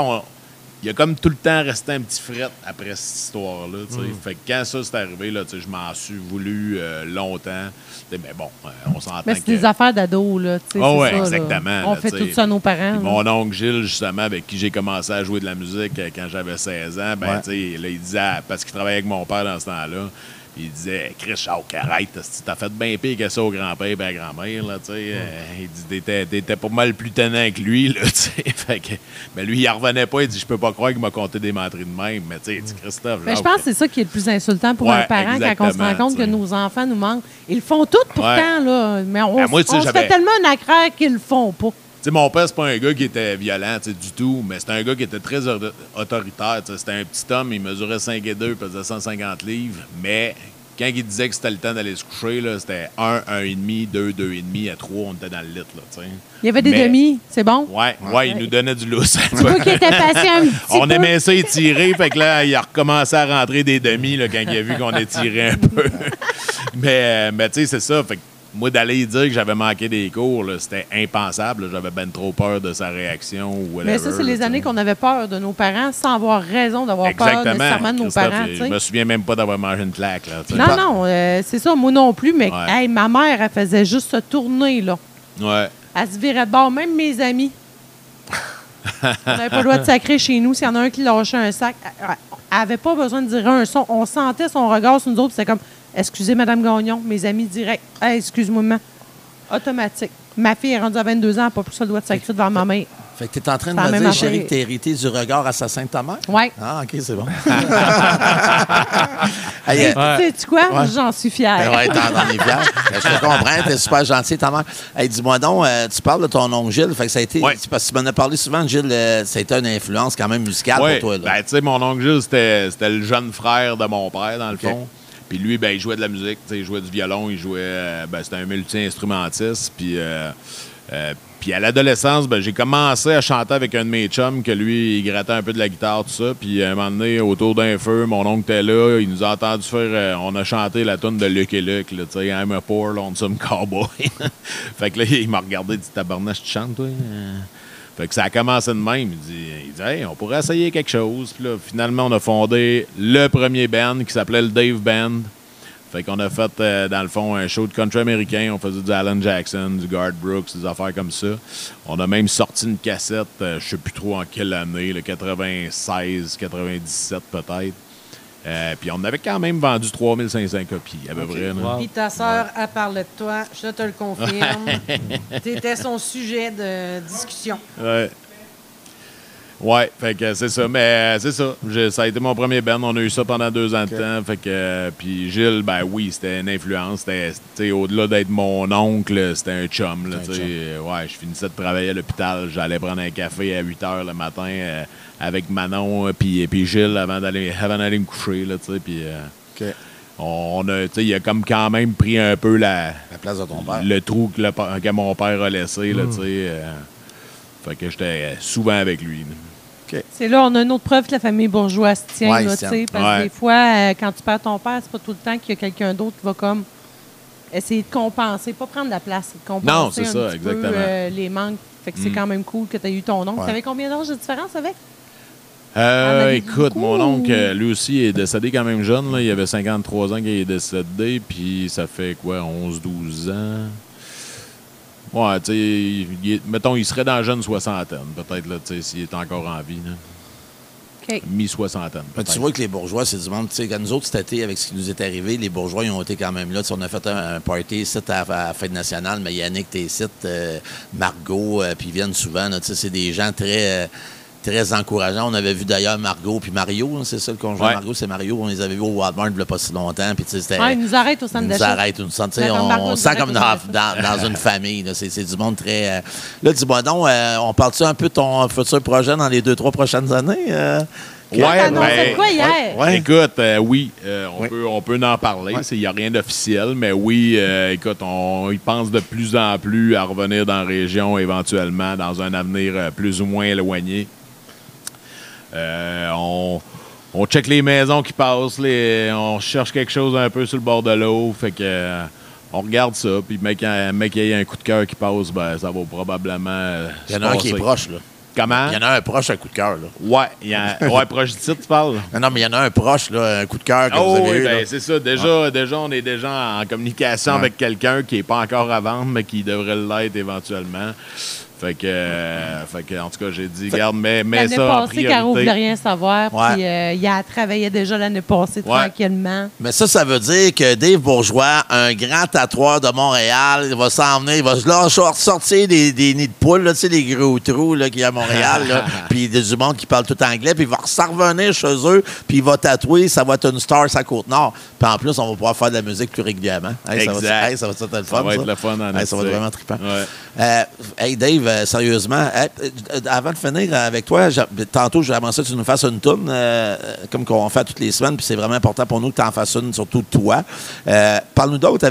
il a comme tout le temps resté un petit fret après cette histoire-là. tu sais. Fait que quand ça s'est arrivé, là, je m'en suis voulu longtemps. Mais bon, on s'entend Mais c'est que... des affaires d'ados, là. Ah c'est ouais, ça, là. exactement. On là, fait tu sais. tout ça à nos parents. Puis là. mon oncle Gilles, justement, avec qui j'ai commencé à jouer de la musique quand j'avais 16 ans, ben, Ouais. tu sais, là, il disait, parce qu'il travaillait avec mon père dans ce temps-là, il disait, Chris Jacques, arrête, t'as fait bien pire que ça au grand-père et à la grand-mère, là, tu sais. Il dit, t'étais pas mal plus tannant que lui, là, tu sais. Fait que, mais lui, il en revenait pas, il dit, je peux pas croire qu'il m'a compté des menteries de même. Mais, tu sais, il dit, Christophe, Mais je Jacques, pense que c'est ça qui est le plus insultant pour Ouais, un parent quand on se rend exactement, compte que t'sais. nos enfants nous manquent. Ils le font tout pourtant, là. Mais on, Ben, moi, tu sais, on se j'avais- fait tellement un accraire qu'ils le font pas. Tu sais, mon père, c'est pas un gars qui était violent, tu sais, du tout, mais c'était un gars qui était très autoritaire. Tu sais, c'était un petit homme, il mesurait 5 et 2, il pesait 150 livres, mais quand il disait que c'était le temps d'aller se coucher, là, c'était 1, 1,5, 2, 2,5, à 3, on était dans le lit, là, tu sais. Il y avait des Mais- demi, c'est bon? Ouais, il nous donnait du lousse. Tu vois qu'il était patient un petit On peu. aimait ça étirer, fait que là, il a recommencé à rentrer des demi là, quand il a vu qu'on étirait un peu. mais tu sais, c'est ça. Fait que moi, d'aller dire que j'avais manqué des cours, là, c'était impensable. là. J'avais ben trop peur de sa réaction ou whatever. Mais ça, c'est les là, années tu sais. qu'on avait peur de nos parents sans avoir raison d'avoir peur Exactement. nécessairement de nos Christophe, parents. je tu sais. me souviens même pas d'avoir mangé une claque. Là, tu sais. Non, c'est ça, moi non plus, mais Ouais. hey, ma mère, elle faisait juste se tourner, là. Ouais. Elle se virait de bord, même mes amis. On n'avait pas le droit de sacrer chez nous. S'il y en a un qui lâchait un sac, elle n'avait pas besoin de dire un son. On sentait son regard sur nous autres. C'était comme, excusez, Madame Gagnon, mes amis direct. Hey, excuse-moi, maman. Automatique. Ma fille est rendue à 22 ans, elle n'a pas plus le droit de sacrer devant ma mère. Fait que t'es en train de C'est la me même dire, affaire. chérie, que t'as hérité du regard assassin de ta mère? Ouais. Ah, OK, c'est bon. Hey, Sais-tu quoi? Ouais. J'en suis fière. ouais, t'en es fier. Je te comprends, t'es super gentil, ta mère. Hey, dis-moi donc, tu parles de ton oncle Gilles. Fait que ça a été. Ouais. C'est parce que tu m'en as parlé souvent, Gilles, ça a été une influence quand même musicale Ouais, pour toi. Là. ben, tu sais, mon oncle Gilles, c'était le jeune frère de mon père, dans le fond. Puis lui, ben, il jouait de la musique, tu sais, il jouait du violon, il jouait... c'était un multi-instrumentiste. Puis à l'adolescence, ben, j'ai commencé à chanter avec un de mes chums, que lui, il grattait un peu de la guitare, tout ça. Puis à un moment donné, autour d'un feu, mon oncle était là, il nous a entendu faire... on a chanté la tune de Lucky Luke, là, tu sais, « I'm a poor lonesome cowboy ». Fait que là, il m'a regardé, il dit « Tabarnak, tu chantes, toi? » Fait que ça a commencé de même. Il dit hey, on pourrait essayer quelque chose. Puis là, finalement, on a fondé le premier band qui s'appelait le Dave Band. Fait qu'on a fait, dans le fond, un show de country américain. On faisait du Alan Jackson, du Garth Brooks, des affaires comme ça. On a même sorti une cassette, je sais plus trop en quelle année, le 96, 97 peut-être. Puis on avait quand même vendu 3500 copies, à peu près. Là. Puis ta sœur a parlé de toi, je te le confirme. T'étais son sujet de discussion. Ouais. Ouais, fait que c'est ça. Mais c'est ça. Ça a été mon premier band. On a eu ça pendant 2 ans de temps. Fait que, puis Gilles, ben oui, c'était une influence. C'était, au-delà d'être mon oncle, c'était un chum. Là, ouais, je finissais de travailler à l'hôpital. J'allais prendre un café à 8 h le matin avec Manon puis Gilles avant d'aller me coucher. Là, puis, il a comme quand même pris un peu la place de ton père. Le trou que mon père a laissé. Là, fait que j'étais souvent avec lui. Okay. C'est là, on a une autre preuve que la famille bourgeoise se tient. Ouais, là, parce que des fois, quand tu perds ton père, c'est pas tout le temps qu'il y a quelqu'un d'autre qui va comme essayer de compenser, pas prendre la place, de compenser non, c'est ça, exactement. Peu, les manques. Fait que c'est quand même cool que tu aies eu ton oncle. Tu avais combien d'âge de différence avec? Écoute, mon oncle, lui aussi, est décédé quand même jeune. Là. Il avait 53 ans qu'il est décédé, puis ça fait quoi, 11-12 ans? Ouais, tu sais, mettons, il serait dans la jeune soixantaine, peut-être, là, tu sais, s'il est encore en vie, là. OK. Mi-soixantaine. Tu vois que les bourgeois, c'est du monde. Tu sais, quand nous autres, cet été, avec ce qui nous est arrivé, les bourgeois, ils ont été quand même là. T'sais, on a fait un party ici à la fête nationale, mais Yannick, t'es ici, Margot, puis ils viennent souvent. Tu sais, c'est des gens très encourageants. On avait vu d'ailleurs Margot puis Mario, hein, c'est ça le conjoint. Margot, c'est Mario. On les avait vus au Walmart il n'y a pas si longtemps. Puis, ils nous arrêtent au centre d'achat. On se sent comme dans une famille. Là. C'est du monde très... Là, dis-moi donc, on parle-tu un peu de ton futur projet dans les 2-3 prochaines années? Quoi hier? Ouais. Écoute, oui, on peut en parler. Il n'y a rien d'officiel, mais oui, écoute, on y pense de plus en plus à revenir dans la région éventuellement dans un avenir plus ou moins éloigné. On check les maisons qui passent, on cherche quelque chose un peu sur le bord de l'eau, fait que on regarde ça, puis mec, qu'il y ait un coup de cœur qui passe, ben ça va probablement il y en a un qui est proche, là. Comment? Il y en a un proche, un coup de cœur, là. Ouais, proche du titre, tu parles? Non, mais il y en a un proche, là, un coup de cœur que vous avez eu. Ben, c'est ça. Déjà, on est déjà en communication avec quelqu'un qui n'est pas encore à vendre, mais qui devrait l'être éventuellement. Fait que, en tout cas, j'ai dit, regarde, mets ça en priorité. L'année passée, Caro ne voulait rien savoir, puis il travaillait déjà l'année passée tranquillement. Mais ça veut dire que Dave Bourgeois, un grand tatoueur de Montréal, il va s'en venir, il va sortir des nids de poules, là, tu sais, les gros trous qu'il y a à Montréal, puis il y a du monde qui parle tout anglais, puis il va s'en revenir chez eux, puis il va tatouer, ça va être une star sur la Côte-Nord. Puis en plus, on va pouvoir faire de la musique plus régulièrement. Exact. Ça va être le fun, ça va être le fun, ça va être vraiment trippant. Ouais. Hey, Dave, sérieusement, avant de finir avec toi, tantôt, j'aimerais ça que tu nous fasses une toune, comme qu'on fait toutes les semaines, puis c'est vraiment important pour nous que tu en fasses une, surtout toi. Parle-nous d'autres.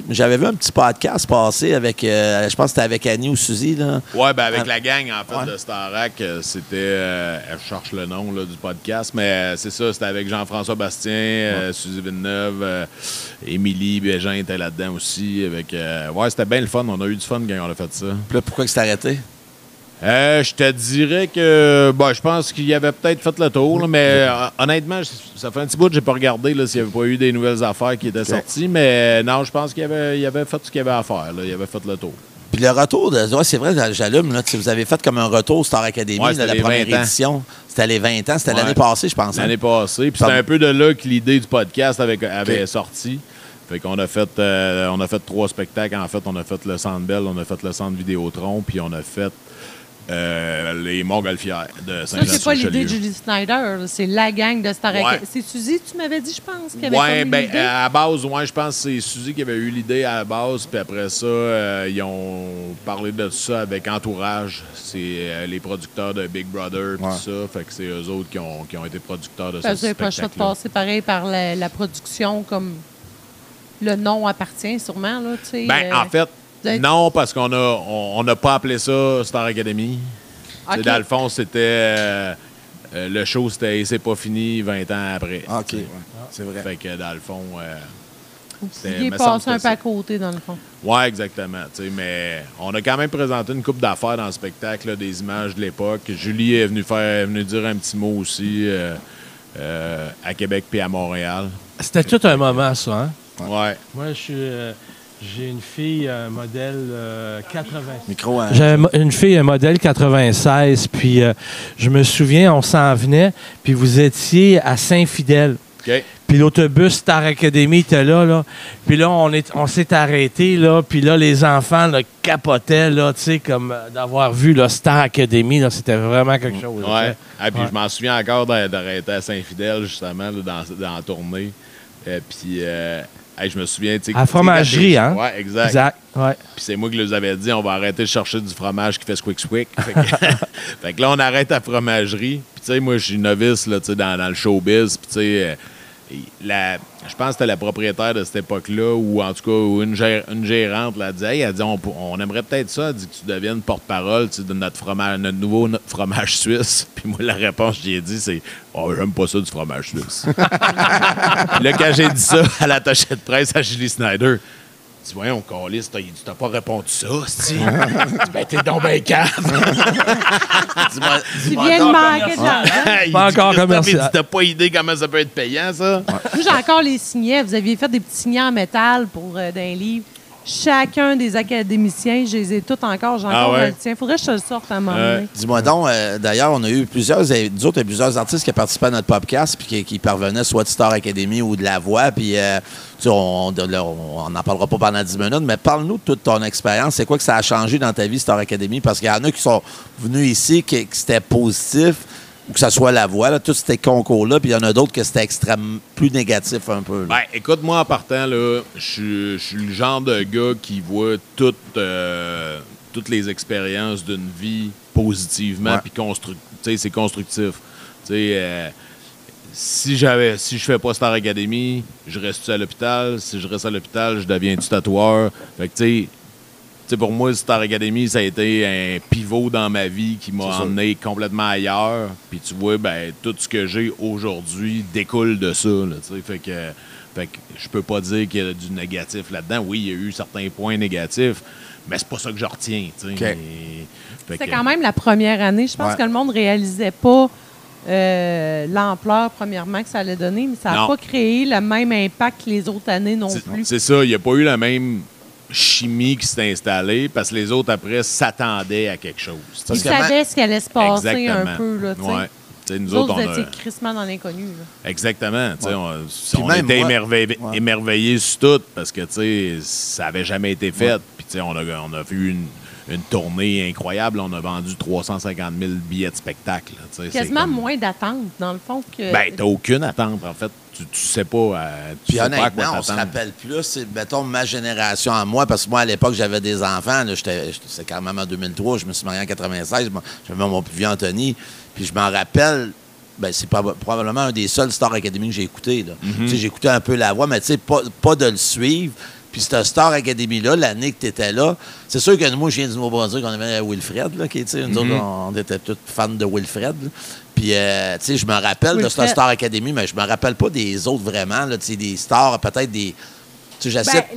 J'avais vu un petit podcast passer avec, je pense que c'était avec Annie ou Suzy. Là. Ouais, ben avec la gang, en fait, de Starac, c'était, je cherche le nom là, du podcast, mais c'est ça, c'était avec Jean-François Bastien, Suzy Villeneuve, Émilie Bégin était là-dedans aussi. C'était bien le fun. On a eu du fun quand on a fait ça. Puis là, pourquoi que c'est arrêté? Je te dirais que je pense qu'il avait peut-être fait le tour, là, mais honnêtement, ça fait un petit bout que j'ai pas regardé s'il n'y avait pas eu des nouvelles affaires qui étaient sorties, mais non, je pense qu'il avait fait ce qu'il avait à faire. Là, il avait fait le tour. Puis le retour, c'est vrai, j'allume, là, vous avez fait comme un retour Star Academy de la première édition. C'était les 20 ans, c'était l'année passée, je pense. L'année passée, puis c'était un peu de là que l'idée du podcast avait sorti. Fait qu'on a fait 3 spectacles. En fait, on a fait le Centre Bell, on a fait le Centre Vidéotron, puis on a fait les Montgolfières de Saint-Jean-sur-Richelieu. Ça, c'est pas l'idée de Julie Snyder, c'est la gang de Star Academy. C'est Suzy, tu m'avais dit, je pense, qui avait comme l'idée? À la base, je pense que c'est Suzy qui avait eu l'idée à la base, puis après ça, ils ont parlé de ça avec Entourage. C'est les producteurs de Big Brother, tout ça. Fait que c'est eux autres qui ont été producteurs de ce spectacle. Vous n'avez pas le choix de passer pareil par la production, comme le nom appartient sûrement, là, tu sais. En fait, non, parce qu'on n'a pas appelé ça Star Academy. Okay. Dans le fond, c'était... le show, c'était « C'est pas fini » 20 ans après. OK, c'est vrai. Fait que dans le fond... il est passé un peu à côté, dans le fond. Oui, exactement. Mais on a quand même présenté une couple d'affaires dans le spectacle, là, des images de l'époque. Julie est venue dire un petit mot aussi à Québec puis à Montréal. C'était tout un moment, ça, hein? Ouais. Moi, je suis... J'ai une fille modèle 80. Micro, hein? J'ai une fille modèle 96, puis je me souviens, on s'en venait, puis vous étiez à Saint-Fidèle. OK. Puis l'autobus Star Academy était là. Puis là, on s'est arrêté, là. Puis là, les enfants là, capotaient, là, tu sais, comme d'avoir vu le Star Academy, là. C'était vraiment quelque chose. Ouais. Ah, puis Ouais. je m'en souviens encore d'arrêter à Saint-Fidèle, justement, là, dans la tournée. Puis, je me souviens, tu sais... À la fromagerie, hein? Ouais, exact. Exact, ouais. Puis c'est moi qui leur avais dit, on va arrêter de chercher du fromage qui fait squick-squick. Fait que là, on arrête à la fromagerie. Puis, tu sais, moi, je suis novice, là, tu sais, dans le showbiz. Puis, tu sais... je pense que c'était la propriétaire de cette époque-là, ou en tout cas une gérante, là, elle dit on aimerait peut-être ça, elle dit que tu deviennes porte-parole de notre nouveau fromage suisse. Puis moi, la réponse que j'ai dit, c'est j'aime pas ça du fromage suisse. Puis là, quand j'ai dit ça à l'attaché de presse à Julie Snyder, dis, voyons, Carlis, t'as pas répondu ça, c'ti. Ben, t'es donc ben calme. Tu viens de manquer de l'argent. Pas encore commercial. T'as pas idée comment ça peut être payant, ça? Moi, j'ai encore les signets. Vous aviez fait des petits signets en métal pour d'un livre. Chacun des académiciens, je les ai tous encore. J'ai encore ouais? le tien. Faudrait que je te le sorte à un moment donné. Dis-moi donc, d'ailleurs, on a eu plusieurs artistes qui ont participé à notre podcast puis qui parvenaient soit de Star Academy ou de La Voix. Puis, on n'en parlera pas pendant 10 minutes, mais parle-nous de toute ton expérience. C'est quoi que ça a changé dans ta vie, Star Academy? Parce qu'il y en a qui sont venus ici, que c'était positif, ou que ce soit La Voix, là, tous ces concours-là, puis il y en a d'autres que c'était extrêmement plus négatif un peu. Là. Ben, écoute, moi, en partant, là, je suis le genre de gars qui voit toutes les expériences d'une vie positivement, puis c'est constructif. Si je fais pas Star Academy, je reste à l'hôpital. Si je reste à l'hôpital, je deviens tatoueur. Fait que, tu sais, pour moi, Star Academy, ça a été un pivot dans ma vie qui m'a emmené complètement ailleurs. Puis tu vois, ben tout ce que j'ai aujourd'hui découle de ça. Là, fait que je peux pas dire qu'il y a du négatif là-dedans. Oui, il y a eu certains points négatifs, mais c'est pas ça que je retiens. Okay. C'était quand même la première année. Je pense que le monde réalisait pas l'ampleur, premièrement, que ça allait donner, mais ça n'a pas créé le même impact que les autres années non plus. C'est ça, il n'y a pas eu la même chimie qui s'est installée parce que les autres, après, s'attendaient à quelque chose. Ils savaient ce qui allait se passer. Exactement. Un peu. Là, ouais. Nous autres, on étiez crissement dans l'inconnu. Exactement. Ouais. On était émerveillés sur tout parce que ça n'avait jamais été fait. Ouais. Puis on a vu une tournée incroyable. On a vendu 350 000 billets de spectacle. Quasiment moins d'attente, dans le fond. Que... Ben, t'as aucune attente, en fait. Tu sais pas. Puis honnêtement, on se rappelle plus. C'est, mettons, ma génération à moi, parce que moi, à l'époque, j'avais des enfants. Là, c'est quand même en 2003. Je me suis marié en 96. J'avais mon plus vieux Anthony. Puis je m'en rappelle. Ben, c'est probablement un des seuls Star Academy que j'ai écouté. Mm-hmm. J'ai écouté un peu La Voix, mais pas de le suivre. Puis cette Star Academy-là, l'année que tu étais là, c'est sûr que moi, je viens du Nouveau-Brunswick, on avait Wilfred, là, qui, nous autres, on était tous fans de Wilfred. Là. Puis, je me rappelle de cette Star Academy, mais je me rappelle pas des autres vraiment, là, des stars, peut-être des...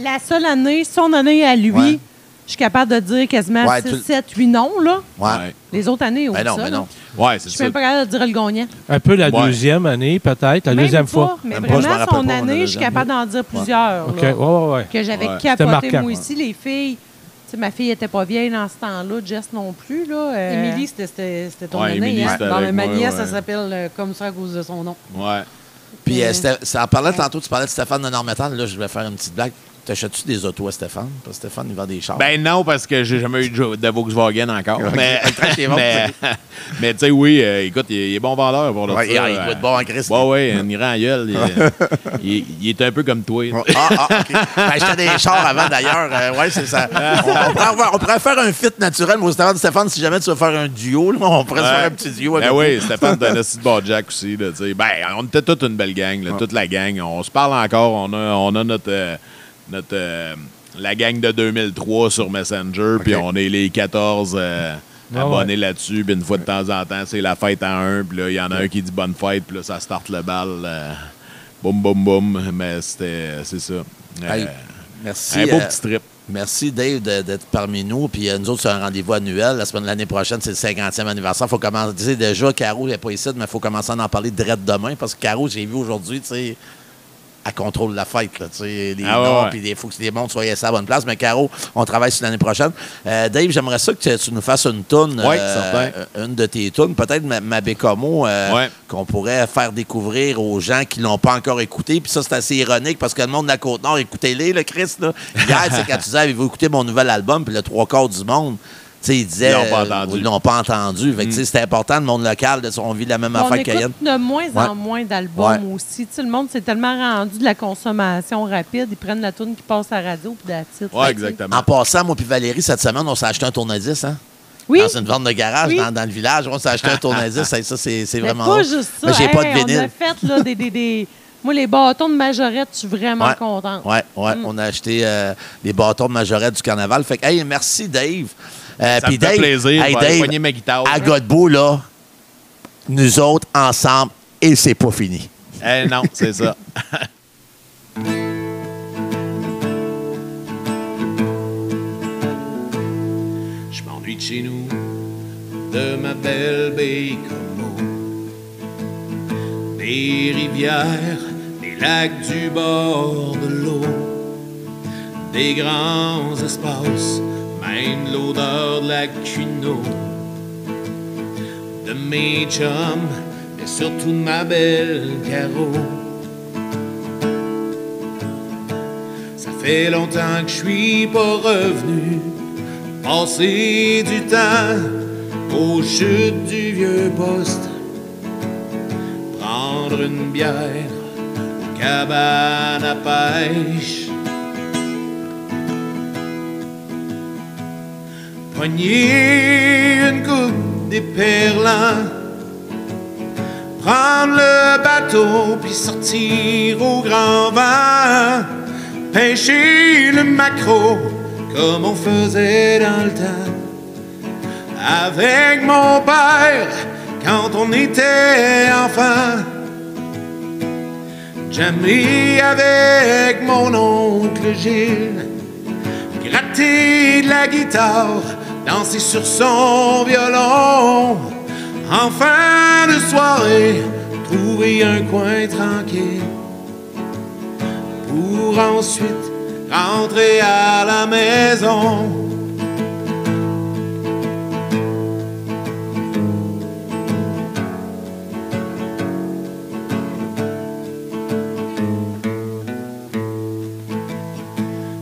la seule année, son année à lui, je suis capable de dire quasiment 6, 7, 8 noms, là. Ouais. Les autres années, ben non. Ouais, c'est ça. Je suis même pas capable de dire le gagnant. Un peu la deuxième année, peut-être, la deuxième fois. Mais même vraiment, pas, son année, je suis capable d'en dire plusieurs. OK, là, ouais. que j'avais capoté, moi aussi. Les filles, ma fille était pas vieille dans ce temps-là, Jess non plus. Émilie, c'était ton année. Émilie, hein? Dans le moi, nièce, ça s'appelle comme ça à cause de son nom. Ouais. Puis, ça en parlait tantôt, tu parlais de Stéphane de Normétal. Là, je vais faire une petite blague. T'achètes-tu des autos à Stéphane? Parce que Stéphane, il vend des chars. Ben non, parce que j'ai jamais eu de Volkswagen encore. Mais tu sais, oui, écoute, il est bon vendeur pour le il doit être bon en Christ. Oui, un Iran à gueule. Il est un peu comme toi. OK. Ben, j'étais des chars avant, d'ailleurs. Oui, c'est ça. On pourrait faire un fit naturel. Moi, Stéphane, si jamais tu veux faire un duo, là, on pourrait se faire un petit duo. Ben oui, Stéphane, t'as un petit Jack aussi. Là, ben, on était toute une belle gang, là, toute la gang. On se parle encore. On a la gang de 2003 sur Messenger, puis on est les 14 abonnés là-dessus, puis une fois de temps en temps, c'est la fête à un, puis là, il y en a un qui dit bonne fête, puis là, ça starte le bal. Boum, boum, boum. Mais c'est ça. Merci. Un beau petit trip. Merci, Dave, d'être parmi nous. Puis nous autres, c'est un rendez-vous annuel. L'année prochaine, c'est le 50e anniversaire. Il faut commencer. Déjà, Caro n'est pas ici, mais il faut commencer à en parler direct demain, parce que Caro, j'ai vu aujourd'hui, tu sais. elle contrôle la fête, là, tu sais, les Ah ouais, noms, ouais. puis il faut que les mondes soient à la bonne place. Mais Caro, on travaille sur l'année prochaine. Dave, j'aimerais ça que tu nous fasses une toune. Oui, certain. Une de tes tounes, peut-être ma Bécamo, Ouais. qu'on pourrait faire découvrir aux gens qui l'ont pas encore écouté. Puis ça, c'est assez ironique parce que le monde de la Côte-Nord, écoutez-les, le Chris, là. Hier, c'est quand tu disais, avez-vous écouté mon nouvel album? Puis le 3/4 du monde, tu sais, ils disaient... Ils l'ont pas entendu. Ils l'ont pas entendu. Fait que, tu sais, c'était important, le monde local, on vit la même On affaire que Yann. écoute de moins en moins d'albums aussi. Tu sais, le monde s'est tellement rendu de la consommation rapide. Ils prennent la tourne qui passe à la radio puis la titre. Oui, exactement. En passant, moi puis Valérie, cette semaine, on s'est acheté un tournevis, hein? Oui. Dans une vente de garage, Oui. dans le village. On s'est acheté un tournevis. Ça, c'est Mais vraiment pas drôle. juste ça. Mais j'ai pas de On a vinyle. fait là, des... Moi, les bâtons de majorette, je suis vraiment contente. Oui, on a acheté les bâtons de majorette du carnaval. Fait que, hey, merci, Dave. Ça Puis me fait plaisir. hey, Je vais aller Dave, poigner ma guitare. à Godbout, là, nous autres, ensemble, et c'est pas fini. Eh non, c'est ça. Je m'ennuie de chez nous, de ma belle Bécamo. Des rivières, des lacs du bord de l'eau, des grands espaces, même l'odeur de la quinoa. De mes chums, mais surtout de ma belle Caro. Ça fait longtemps que je suis pas revenu, passer du temps aux chutes du vieux poste, prendre une bière aux cabanes à pêche, pogner une coupe d'éperlans, prendre le bateau puis sortir au grand vent, pêcher le maquereau comme on faisait dans le temps avec mon père quand on était enfant, jammer avec mon oncle Gilles, gratter de la guitare, danser sur son violon, en fin de soirée, trouver un coin tranquille pour ensuite rentrer à la maison.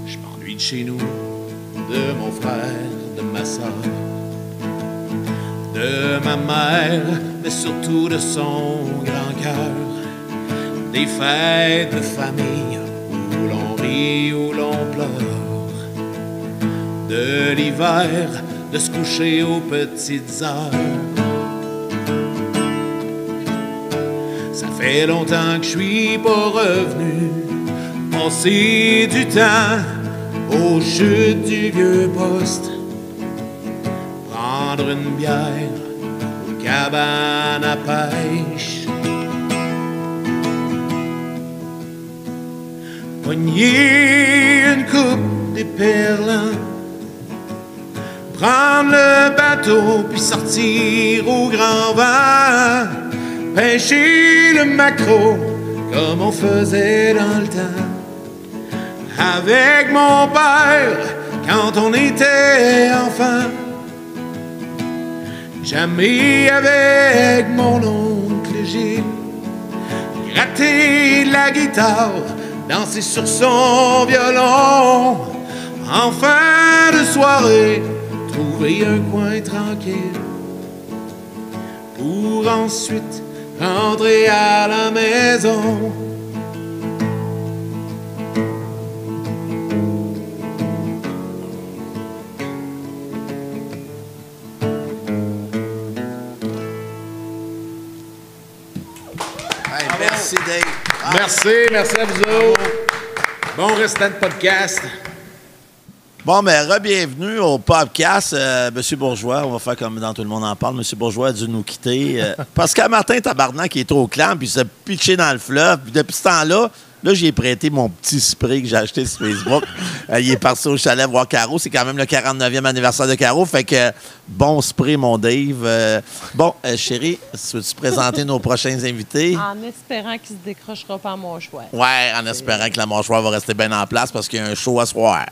Je m'ennuie de chez nous, de mon frère, de ma soeur, de ma mère, mais surtout de son grand cœur. Des fêtes de famille où l'on rit, où l'on pleure. De l'hiver, de se coucher aux petites heures. Ça fait longtemps que je suis pas revenu, passer du temps aux chutes du vieux poste, prendre une bière aux cabanes à pêche, pogner une coupe d'éperlans, prendre le bateau puis sortir au grand vent, pêcher le maquereau comme on faisait dans le temps avec mon père quand on était enfant, jammer avec mon oncle Gilles, gratter de la guitare, danser sur son violon, en fin de soirée, trouver un coin tranquille pour ensuite rentrer à la maison. Hey, merci, Dave. Merci à vous autres. Bon restant de podcast. Bon, mais re-bienvenue au podcast. Monsieur Bourgeois, on va faire comme dans Tout le monde en parle. Monsieur Bourgeois a dû nous quitter. Parce qu'à Martin Tabarnak, il est trop clan, puis il s'est pitché dans le fleuve. Puis depuis ce temps-là, Là, j'ai prêté mon petit spray que j'ai acheté sur Facebook. Il est parti au chalet voir Caro. C'est quand même le 49e anniversaire de Caro. Fait que bon spray, mon Dave. Chérie, veux-tu présenter nos prochains invités? En espérant qu'il se décrochera pas à mon choix. Ouais, en espérant que la mâchoire va rester bien en place parce qu'il y a un show à soir.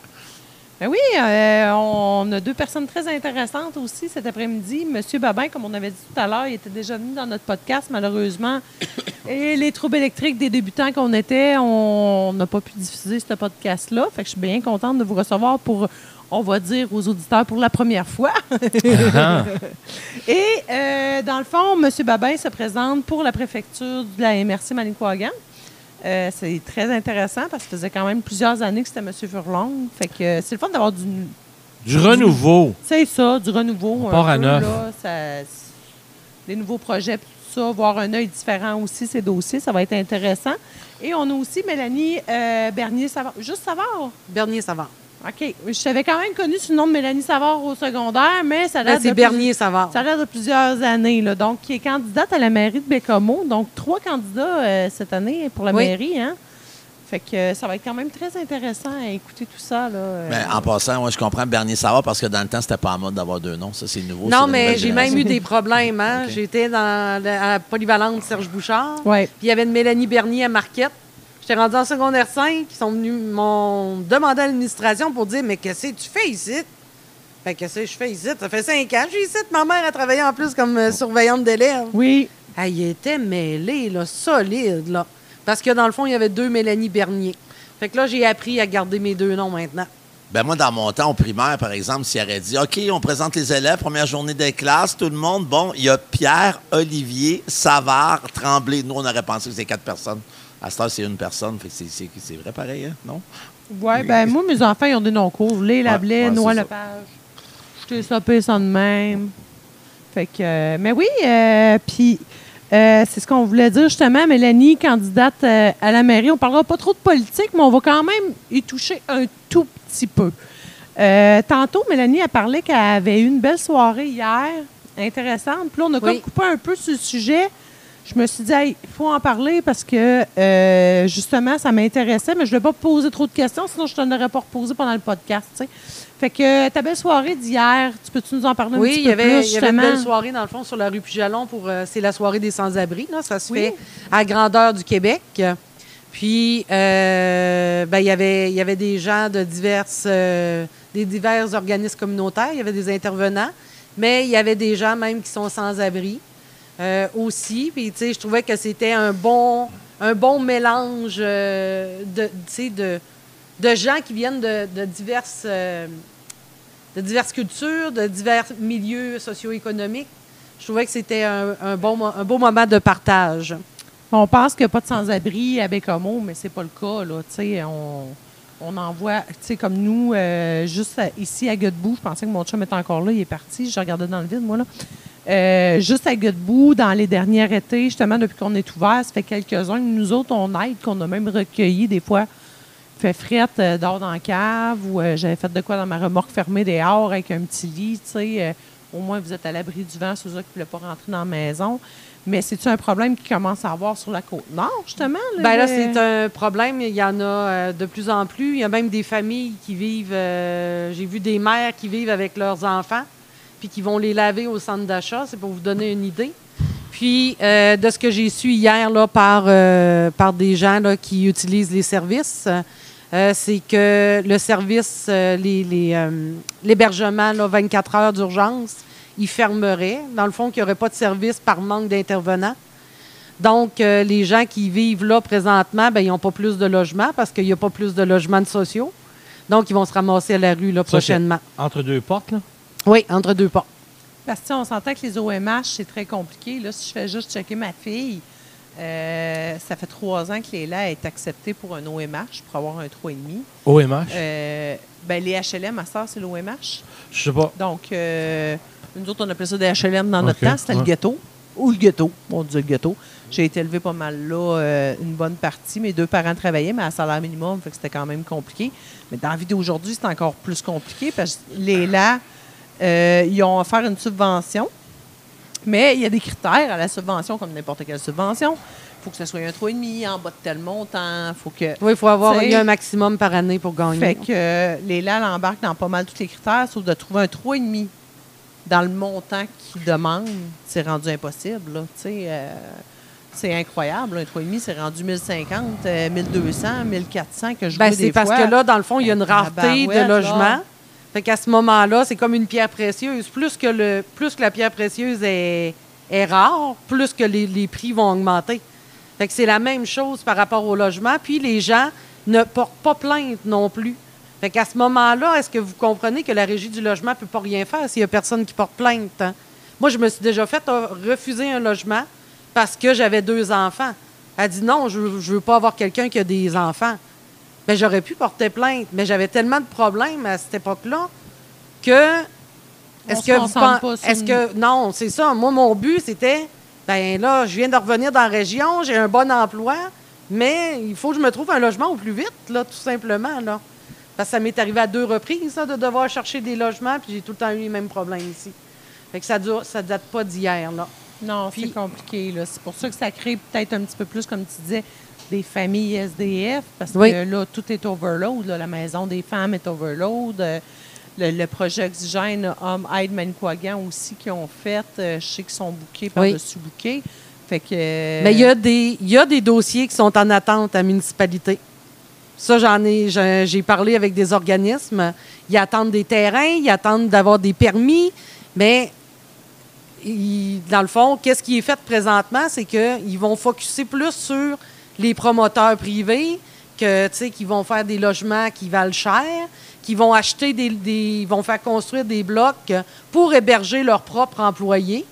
Ben oui, on a deux personnes très intéressantes aussi cet après-midi. Monsieur Babin, comme on avait dit tout à l'heure, il était déjà venu dans notre podcast, malheureusement. Et les troubles électriques des débutants qu'on était, on n'a pas pu diffuser ce podcast-là. Fait que je suis bien contente de vous recevoir pour, on va dire aux auditeurs, pour la première fois. Et dans le fond, Monsieur Babin se présente pour la préfecture de la MRC Manicouagan. C'est très intéressant parce que ça faisait quand même plusieurs années que c'était M. Furlong. Fait que c'est le fun d'avoir Du renouveau. C'est ça, du renouveau. On part à neuf. Des nouveaux projets, tout ça, voir un œil différent aussi, ces dossiers, ça va être intéressant. Et on a aussi Mélanie Bernier-Savard. Juste Savard? Bernier-Savard. OK. Je t'avais quand même connu sous le nom de Mélanie Savard au secondaire, mais ça C'est Bernier-Savard. Ça a l'air de plusieurs années. Là. Donc, qui est candidate à la mairie de Bécomo. Donc, 3 candidats cette année pour la mairie. Hein? Fait que ça va être quand même très intéressant à écouter tout ça. Là. En passant, moi, je comprends Bernier Savard parce que dans le temps, c'était pas en mode d'avoir 2 noms. Ça, c'est nouveau. Non, c'est mais j'ai même eu des problèmes. Hein? Okay. J'étais à la polyvalente Serge Bouchard. Ouais. Puis il y avait une Mélanie Bernier à Marquette. J'étais rendue en secondaire 5, ils sont venus m'ont demandé à l'administration pour dire « Mais qu'est-ce que tu fais ici? » Fait que qu'est-ce que je fais ici? Ça fait 5 ans que je suis ici. Ma mère a travaillé en plus comme surveillante d'élèves. Oui. Elle était mêlée, là, solide, là. Parce que dans le fond, il y avait 2 Mélanie Bernier. Fait que là, j'ai appris à garder mes 2 noms maintenant. Ben moi, dans mon temps, au primaire, par exemple, s'il aurait dit « OK, on présente les élèves, première journée des classes, tout le monde. Bon, il y a Pierre, Olivier, Savard, Tremblay. » Nous, on aurait pensé que c'était 4 personnes. À cette heure, c'est une personne. Fait que c'est vrai pareil, hein? Non? Oui, ben moi, mes enfants, ils ont des noms courts. Lé Lablais, Noah c'est Lepage. Je t'ai sapé ça de même. Fait que, mais oui, puis c'est ce qu'on voulait dire justement. Mélanie, candidate à la mairie. On ne parlera pas trop de politique, mais on va quand même y toucher un tout petit peu. Tantôt, Mélanie a parlé qu'elle avait eu une belle soirée hier, intéressante. Puis là, on a comme coupé un peu sur le sujet. Je me suis dit, il faut en parler parce que, justement, ça m'intéressait, mais je ne voulais pas poser trop de questions, sinon je ne t'en aurais pas reposé pendant le podcast. T'sais. Fait que ta belle soirée d'hier, peux-tu nous en parler un petit peu plus? Oui, il y avait une belle soirée, dans le fond, sur la rue Pujalon. C'est la soirée des sans-abri. Là. Ça se fait à grandeur du Québec. Puis, il y avait des gens de divers organismes communautaires. Il y avait des intervenants, mais il y avait des gens même qui sont sans-abri. Aussi. Puis, tu sais, je trouvais que c'était un bon mélange de gens qui viennent de diverses cultures, de divers milieux socio-économiques. Je trouvais que c'était un beau moment de partage. On pense qu'il n'y a pas de sans-abri à Bécomo, mais c'est pas le cas. Là. Tu sais, on en voit, tu sais, comme nous, juste ici à Godbout. Je pensais que mon chum était encore là. Il est parti. Je regardais dans le vide, moi, là. Juste à Godbout, dans les derniers étés, justement, depuis qu'on est ouvert, ça fait quelques-uns. Nous autres, on aide, qu'on a même recueilli des fois, fait frette dehors dans la cave, ou j'avais fait de quoi dans ma remorque fermée dehors avec un petit lit, tu sais. Au moins, vous êtes à l'abri du vent, ceux qui ne voulaient pas rentrer dans la maison. Mais c'est-tu un problème qui commence à avoir sur la Côte-Nord, justement? Bien là, c'est un problème. Il y en a de plus en plus. Il y a même des familles qui vivent... j'ai vu des mères qui vivent avec leurs enfants puis qui vont les laver au centre d'achat. C'est pour vous donner une idée. Puis, de ce que j'ai su hier là, par des gens là, qui utilisent les services, c'est que le service, l'hébergement, 24 heures d'urgence, il fermerait. Dans le fond, qu'il n'y aurait pas de service par manque d'intervenants. Donc, les gens qui vivent là présentement, bien, ils n'ont pas plus de logements parce qu'il n'y a pas plus de logements sociaux. Donc, ils vont se ramasser à la rue là, prochainement. Entre 2 portes, là? Oui, entre 2 portes. Bastien, on s'entend que les OMH, c'est très compliqué. Là, si je fais juste checker ma fille, ça fait 3 ans que Léla est acceptée pour un OMH, pour avoir un 3,5. OMH? Ben, les HLM, ma soeur, c'est l'OMH. Je sais pas. Donc, nous autres, on appelait ça des HLM dans notre temps. C'était le ghetto. Ou le ghetto. On disait le ghetto. J'ai été élevée pas mal là, une bonne partie. Mes 2 parents travaillaient, mais à salaire minimum, fait que c'était quand même compliqué. Mais dans la vie d'aujourd'hui, c'est encore plus compliqué parce que Léla, ils ont offert une subvention, mais il y a des critères à la subvention, comme n'importe quelle subvention. faut que ce soit un 3,5 en bas de tel montant. Faut que. Oui, il faut avoir T'sais, un maximum par année pour gagner. Fait que les LAL embarquent dans pas mal tous les critères, sauf de trouver un 3,5 dans le montant qu'ils demandent. C'est rendu impossible, là. Tu sais, c'est incroyable. Un 3,5, c'est rendu 1050, 1200, 1400 que je vois des c'est parce fois. que là, dans le fond, il y a une rareté de tabarouette, logements. là. Fait qu'à ce moment-là, c'est comme une pierre précieuse. Plus que la pierre précieuse est rare, plus que les prix vont augmenter. Fait que c'est la même chose par rapport au logement. Puis les gens ne portent pas plainte non plus. Fait qu'à ce moment-là, est-ce que vous comprenez que la Régie du logement ne peut pas rien faire s'il n'y a personne qui porte plainte? Hein? Moi, je me suis déjà fait refuser un logement parce que j'avais 2 enfants. Elle dit non, je veux pas avoir quelqu'un qui a des enfants. Bien, j'aurais pu porter plainte, mais j'avais tellement de problèmes à cette époque-là que. Non, c'est ça. Moi, mon but, c'était ben là, je viens de revenir dans la région, j'ai un bon emploi, mais il faut que je me trouve un logement au plus vite, là, tout simplement. Là. Parce que ça m'est arrivé à 2 reprises là, de devoir chercher des logements, puis j'ai tout le temps eu les mêmes problèmes ici. Fait que ça date pas d'hier, là. Non, c'est compliqué. Là. C'est pour ça que ça crée peut-être un petit peu plus, comme tu disais, des familles SDF, parce que là, tout est overload. Là. La maison des femmes est overload. Le projet Oxygène, Homme Aide Manicouagan aussi, qui ont fait. Je sais qu'ils sont bookés par-dessus bookés. Fait que, mais il y a des dossiers qui sont en attente à la municipalité. Ça, j'ai parlé avec des organismes. Ils attendent des terrains, ils attendent d'avoir des permis, mais dans le fond, qu'est-ce qui est fait présentement, c'est qu'ils vont focusser plus sur les promoteurs privés, qui vont faire des logements qui valent cher, qui vont acheter ils vont faire construire des blocs pour héberger leurs propres employés.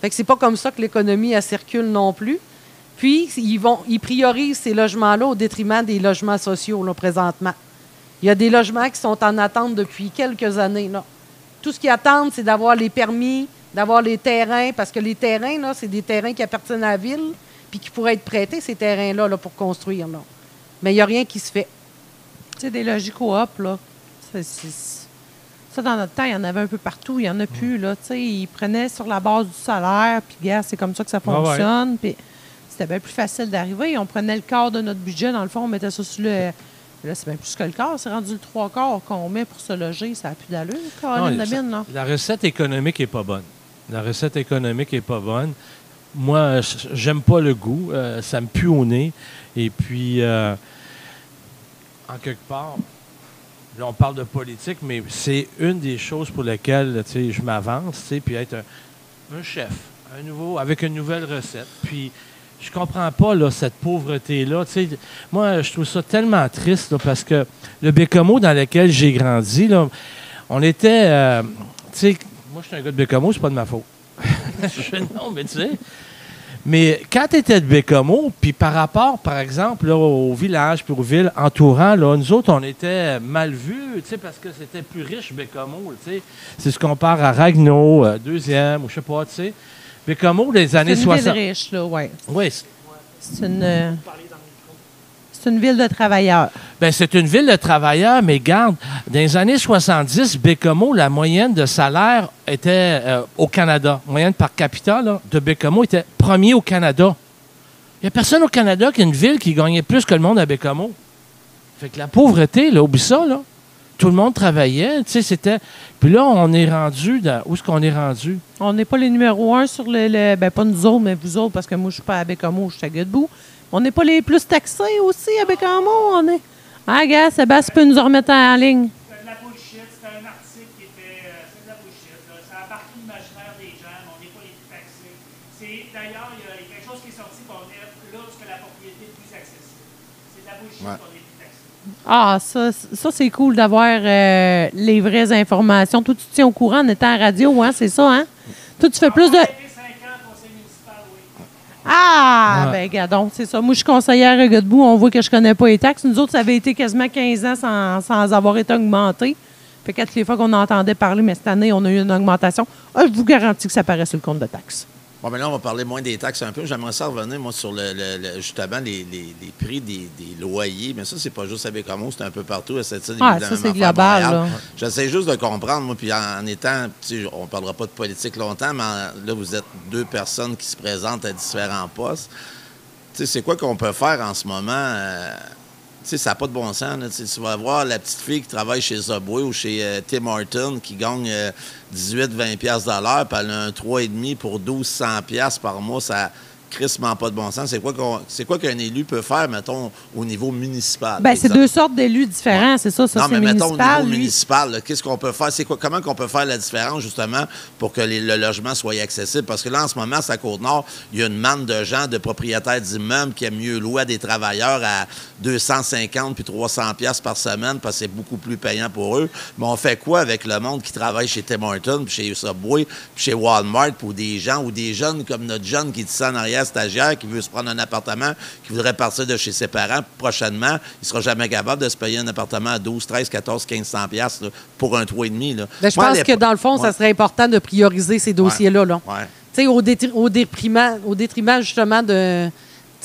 Fait que c'est pas comme ça que l'économie elle circule non plus. Puis ils priorisent ces logements-là au détriment des logements sociaux là, présentement. Il y a des logements qui sont en attente depuis quelques années là. Tout ce qu'ils attendent, c'est d'avoir les permis, d'avoir les terrains, parce que les terrains là, c'est des terrains qui appartiennent à la ville, puis qui pourraient être prêtés ces terrains-là là, pour construire là. Mais il n'y a rien qui se fait. Tu sais, des logis coop, là. Ça, dans notre temps, il y en avait un peu partout. Il n'y en a plus, là. Tu sais, ils prenaient sur la base du salaire, puis, gars, c'est comme ça que ça fonctionne. Puis, c'était bien plus facile d'arriver. On prenait le quart de notre budget, dans le fond, on mettait ça sur le. Là, c'est bien plus que le quart. C'est rendu le 3/4 qu'on met pour se loger. Ça n'a plus d'allure, Caroline Labine, là. La recette économique n'est pas bonne. Moi, j'aime pas le goût. Ça me pue au nez. Et puis, en quelque part, là, on parle de politique, mais c'est une des choses pour lesquelles je m'avance, puis être un chef, avec une nouvelle recette. Puis, je comprends pas là, cette pauvreté-là. Moi, je trouve ça tellement triste là, parce que le Bécomo dans lequel j'ai grandi, là, on était... moi, je suis un gars de Bécomo, c'est pas de ma faute. Non, mais tu sais... Mais quand tu étais de Bécomo, puis par rapport, par exemple, là, au village puis aux villes entourant, là, nous autres, on était mal vus, parce que c'était plus riche, Bécomo. C'est ce qu'on compare à Ragno, deuxième, ou je sais pas, tu sais. Bécomo, des années 60. C'est une ville riche, là, oui. Oui. C'est une ville de travailleurs. Bien, c'est une ville de travailleurs, mais garde, dans les années 70, Bécomo, la moyenne de salaire était au Canada. La moyenne par capita là, de Bécomo était premier au Canada. Il n'y a personne au Canada qui a une ville qui gagnait plus que le monde à Bécomo. Fait que la pauvreté, là, oublie ça, là. Tout le monde travaillait, tu sais, c'était... Puis là, on est rendu où est-ce qu'on est rendu? On n'est pas les numéros 1 sur le... Ben, pas nous autres, mais vous autres, parce que moi, je suis pas à Bécomo, je suis à Godbout. On n'est pas les plus taxés aussi à Bécomo, on est... Ah, gars, Sébastien peut nous remettre en ligne. C'était de la bullshit, c'était un article qui était... c'est de la bullshit, là. Ça a marqué l'imaginaire des gens, mais on n'est pas les plus taxés. D'ailleurs, il y a quelque chose qui est sorti qu'on est là parce que la propriété est plus accessible. C'est de la bullshit qu'on est plus taxé. Ah, ça c'est cool d'avoir les vraies informations. Toi, tu te tiens au courant en étant à radio, hein, c'est ça, hein? Toi, tu fais plus de... Ah, ben, gadon, c'est ça. Moi, je suis conseillère à Godbout. On voit que je connais pas les taxes. Nous autres, ça avait été quasiment 15 ans sans avoir été augmenté. Fait que toutes les fois qu'on entendait parler, mais cette année, on a eu une augmentation. Ah, je vous garantis que ça paraît sur le compte de taxes. Bon, mais là, on va parler moins des taxes un peu. J'aimerais ça revenir, moi, sur justement les prix des loyers. Mais ça, c'est pas juste à Bécomo, c'est un peu partout. Ça, c'est global, là. J'essaie juste de comprendre, moi, puis en étant, on parlera pas de politique longtemps, mais là, vous êtes 2 personnes qui se présentent à différents postes. sais, c'est quoi qu'on peut faire en ce moment? Tu sais, ça n'a pas de bon sens. Là. Tu vas voir la petite fille qui travaille chez Subway ou chez Tim Hortons qui gagne 18-20$ de l'heure, puis elle a un 3,5 pour 1200$ par mois. Ça crissement pas de bon sens. C'est quoi qu'un élu peut faire, mettons, au niveau municipal? Bien, c'est deux sortes d'élus différents, c'est ça. Ça, non, c'est mais mettons, au municipal. niveau municipal, là, qu'est-ce qu'on peut faire? Comment qu'on peut faire la différence, justement, pour que le logement soit accessible? Parce que là, en ce moment, c'est à Côte-Nord, il y a une manne de gens, de propriétaires d'immeubles qui aiment mieux louer à des travailleurs à 250 puis 300$ par semaine parce que c'est beaucoup plus payant pour eux. Mais on fait quoi avec le monde qui travaille chez Tim Hortons, puis chez Subway, puis chez Walmart, pour des gens ou des jeunes comme notre jeune qui dit ça en arrière, stagiaire, qui veut se prendre un appartement, qui voudrait partir de chez ses parents prochainement, il ne sera jamais capable de se payer un appartement à 12, 13, 14, 1500$ là, pour un 3,5$. Là. Ben, je pense que dans le fond, ça serait important de prioriser ces dossiers-là. Là. Ouais. Tu sais, au détriment justement de,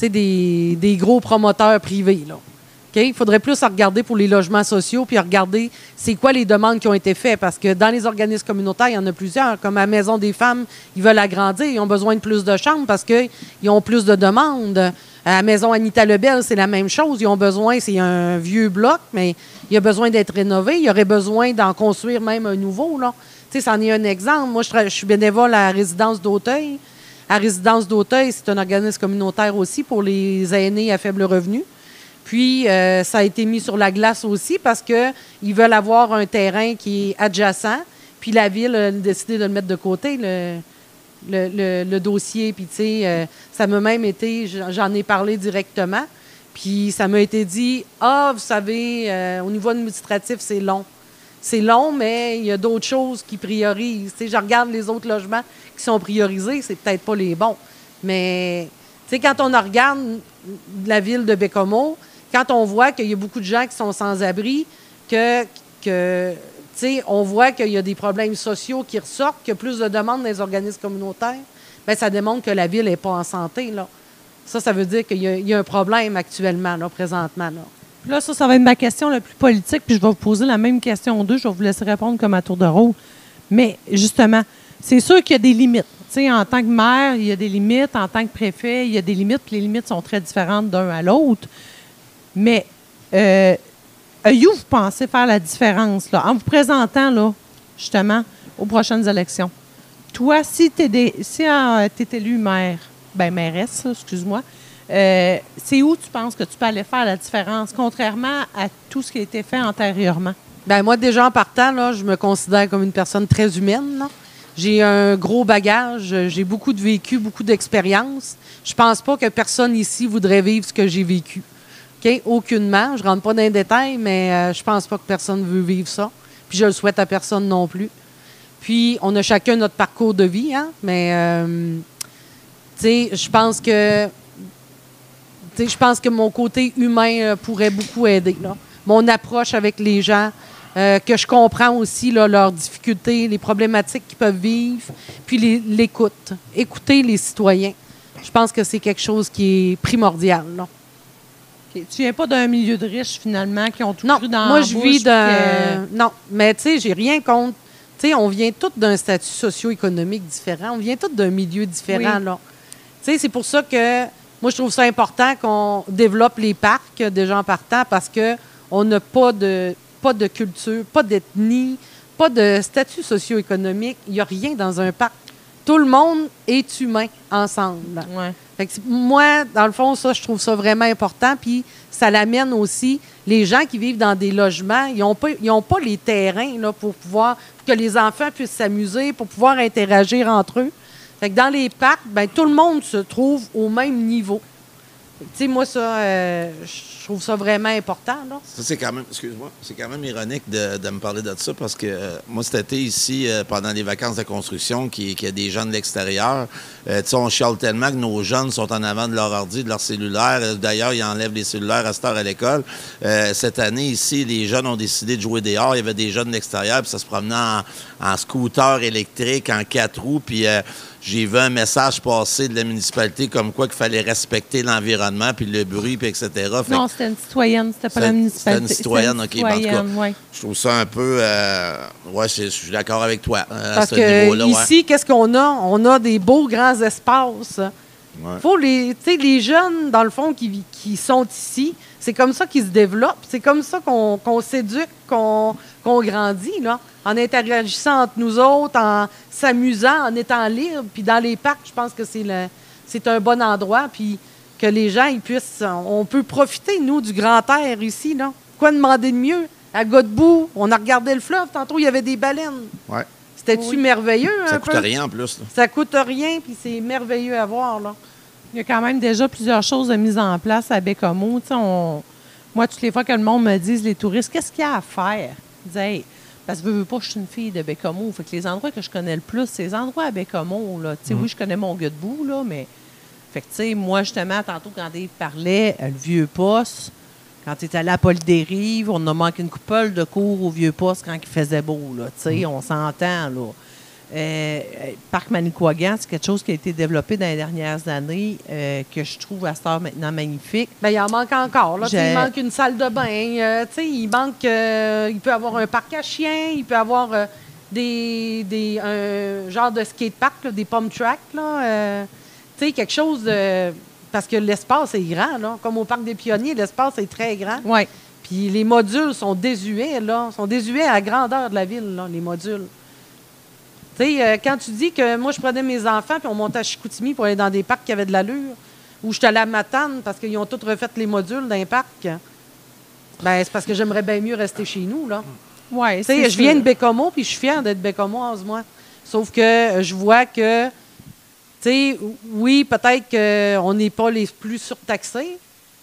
des gros promoteurs privés. Là. Okay? Il faudrait plus regarder pour les logements sociaux puis regarder c'est quoi les demandes qui ont été faites. Parce que dans les organismes communautaires, il y en a plusieurs. Comme à la Maison des femmes, ils veulent agrandir. Ils ont besoin de plus de chambres parce qu'ils ont plus de demandes. À la Maison Anita Lebel, c'est la même chose. Ils ont besoin, c'est un vieux bloc, mais il a besoin d'être rénové. Il y aurait besoin d'en construire même un nouveau. Là. Tu sais, c'en est un exemple. Moi, je suis bénévole à la Résidence d'Auteuil. À Résidence d'Auteuil, c'est un organisme communautaire aussi pour les aînés à faible revenu. Puis, ça a été mis sur la glace aussi parce qu'ils veulent avoir un terrain qui est adjacent. Puis, la Ville a décidé de le mettre de côté, le dossier. Puis, tu sais, ça m'a même été... J'en ai parlé directement. Puis, ça m'a été dit, « Ah, vous savez, au niveau administratif, c'est long. » C'est long, mais il y a d'autres choses qui priorisent. Tu sais, je regarde les autres logements qui sont priorisés, c'est peut-être pas les bons. Mais, tu sais, quand on regarde la ville de Bécomo, quand on voit qu'il y a beaucoup de gens qui sont sans abri, que tu sais, on voit qu'il y a des problèmes sociaux qui ressortent, qu'il y a plus de demandes dans les organismes communautaires, bien, ça démontre que la ville n'est pas en santé, là. Ça veut dire qu'il y a un problème actuellement, là, présentement, là. Puis là, ça va être ma question la plus politique, puis je vais vous poser la même question aux deux. Je vais vous laisser répondre comme à tour de rôle. Mais justement, c'est sûr qu'il y a des limites. Tu sais, en tant que maire, il y a des limites. En tant que préfet, il y a des limites, puis les limites sont très différentes d'un à l'autre. Mais, vous pensez faire la différence, là, en vous présentant, là, justement, aux prochaines élections? Toi, si tu es élu maire, mairesse, excuse-moi, c'est où tu penses que tu peux aller faire la différence, contrairement à tout ce qui a été fait antérieurement? Bien, moi, déjà en partant, là, je me considère comme une personne très humaine. Là. J'ai un gros bagage, j'ai beaucoup de vécu, beaucoup d'expérience. Je pense pas que personne ici voudrait vivre ce que j'ai vécu. Okay? Aucunement. Je rentre pas dans les détails, mais je pense pas que personne veut vivre ça. Puis je le souhaite à personne non plus. Puis, on a chacun notre parcours de vie, hein? Mais, tu sais, je pense que mon côté humain pourrait beaucoup aider. Là. Mon approche avec les gens, que je comprends aussi là, leurs difficultés, les problématiques qu'ils peuvent vivre, puis l'écoute. Écouter les citoyens. Je pense que c'est quelque chose qui est primordial. Là. Okay. Tu viens pas d'un milieu de riches, finalement, qui ont tout cru dans moi, la je bouche, vis d'un... Non, mais tu sais, j'ai rien contre... Tu sais, on vient tous d'un statut socio-économique différent. On vient tous d'un milieu différent, oui. Là. Tu sais, c'est pour ça que moi, je trouve ça important qu'on développe les parcs déjà en partant parce qu'on n'a pas de culture, pas d'ethnie, pas de statut socio-économique. Il n'y a rien dans un parc. Tout le monde est humain ensemble. Ouais. Fait que moi, dans le fond, ça, je trouve ça vraiment important. Puis ça l'amène aussi. Les gens qui vivent dans des logements, ils n'ont pas les terrains là, pour que les enfants puissent s'amuser, pour pouvoir interagir entre eux. Fait que dans les parcs, ben, tout le monde se trouve au même niveau. Tu sais, moi, ça, je trouve ça vraiment important. Là. Ça, c'est quand même, excuse-moi, c'est quand même ironique de me parler de ça parce que moi, cet été, ici, pendant les vacances de construction, qu'il y a des gens de l'extérieur, tu sais, on chiale tellement que nos jeunes sont en avant de leur ordi, de leur cellulaire. D'ailleurs, ils enlèvent les cellulaires à cette heure à l'école. Cette année, ici, les jeunes ont décidé de jouer dehors. Il y avait des jeunes de l'extérieur, puis ça se promenait en scooter électrique, en 4 roues, puis... j'ai vu un message passer de la municipalité comme quoi qu'il fallait respecter l'environnement, puis le bruit, puis etc. Non, c'était une citoyenne, c'était pas la municipalité. C'était une citoyenne, OK. Citoyenne, en tout cas, je trouve ça un peu... je suis d'accord avec toi à Parce ce que niveau-là. Ici, qu'est-ce qu'on a? On a des beaux grands espaces Faut les jeunes, dans le fond, qui sont ici, c'est comme ça qu'ils se développent. C'est comme ça qu'on s'éduque, qu'on grandit, là, en interagissant entre nous autres, en s'amusant, en étant libre. Puis dans les parcs, je pense que c'est un bon endroit. Puis que les gens, ils puissent... On peut profiter, nous, du grand air ici, là. Quoi demander de mieux? À Godbout, on a regardé le fleuve. Tantôt, il y avait des baleines. Ouais. C'était-tu merveilleux, Ça un coûte peu? rien, en plus. Là. Ça coûte rien, puis c'est merveilleux à voir, là. Il y a quand même déjà plusieurs choses de mise en place à Bécomo. Tu sais, moi, toutes les fois que le monde me dit, les touristes, qu'est-ce qu'il y a à faire? Je dis, hey, parce que je veux pas, je suis une fille de Bécomo. Fait que les endroits que je connais le plus, c'est les endroits à Bécomo. Là. Tu sais, oui, je connais mon Godbout, là, mais... Fait que, tu sais, moi, justement, tantôt, quand Dave parlait, le vieux poste, quand tu es allé à Paul-des-Rives, on a manqué une coupole de cours au vieux poste quand il faisait beau, là. Tu sais, on s'entend, là. Parc Manicouagan, c'est quelque chose qui a été développé dans les dernières années, que je trouve à cette heure maintenant magnifique. Bien, il en manque encore. Là. Il manque une salle de bain. Il manque... il peut avoir un parc à chiens, il peut avoir un genre de skatepark, là, des pump tracks. Quelque chose de... Parce que l'espace est grand. Là. Comme au Parc des Pionniers, l'espace est très grand. Oui. Puis les modules sont désuets. Là. Sont désuets à la grandeur de la ville, là, les modules. Quand tu dis que moi, je prenais mes enfants puis on montait à Chicoutimi pour aller dans des parcs qui avaient de l'allure, ou j'étais allée à Matane parce qu'ils ont tous refait les modules d'un parc, ben c'est parce que j'aimerais bien mieux rester chez nous, là. Ouais, je viens de Bécomo puis je suis fière d'être bécomoise, moi. Sauf que je vois que, oui, peut-être qu'on n'est pas les plus surtaxés,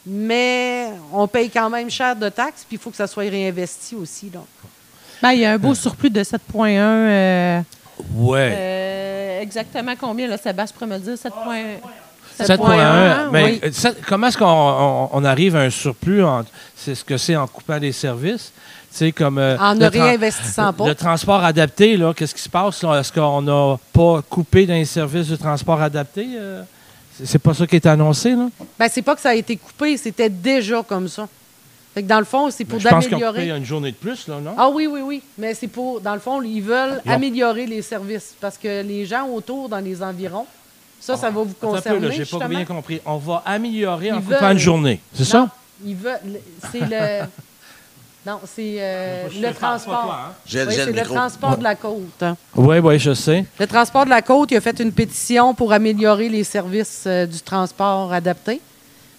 mais on paye quand même cher de taxes puis il faut que ça soit réinvesti aussi, là. Ben, il y a un beau surplus de 7,1. Ouais. Exactement combien, là, Sébastien pourrait me le dire? 7,1. Mais oui. comment est-ce qu'on arrive à un surplus? C'est ce que c'est en coupant des services? Comme, en ne réinvestissant pas. Le transport adapté, là, qu'est-ce qui se passe? Là? Est-ce qu'on n'a pas coupé dans les services de transport adapté? C'est pas ça qui est annoncé, là? Bien, c'est pas que ça a été coupé, c'était déjà comme ça. Fait que dans le fond, c'est pour je pense d'améliorer. qu'ils ont coupé une journée de plus, là, non? Ah oui. Mais c'est pour, dans le fond, ils veulent améliorer les services. Parce que les gens autour, dans les environs, ça va vous concerner. J'ai pas bien compris. On va améliorer en Ils coupant veulent- une journée. C'est ça? Ils veulent. C'est le. Non, c'est le transport. J'ai Oui, c'est le le micro. transport de la côte. Hein. Oui, je sais. Le transport de la côte, il a fait une pétition pour améliorer les services du transport adapté.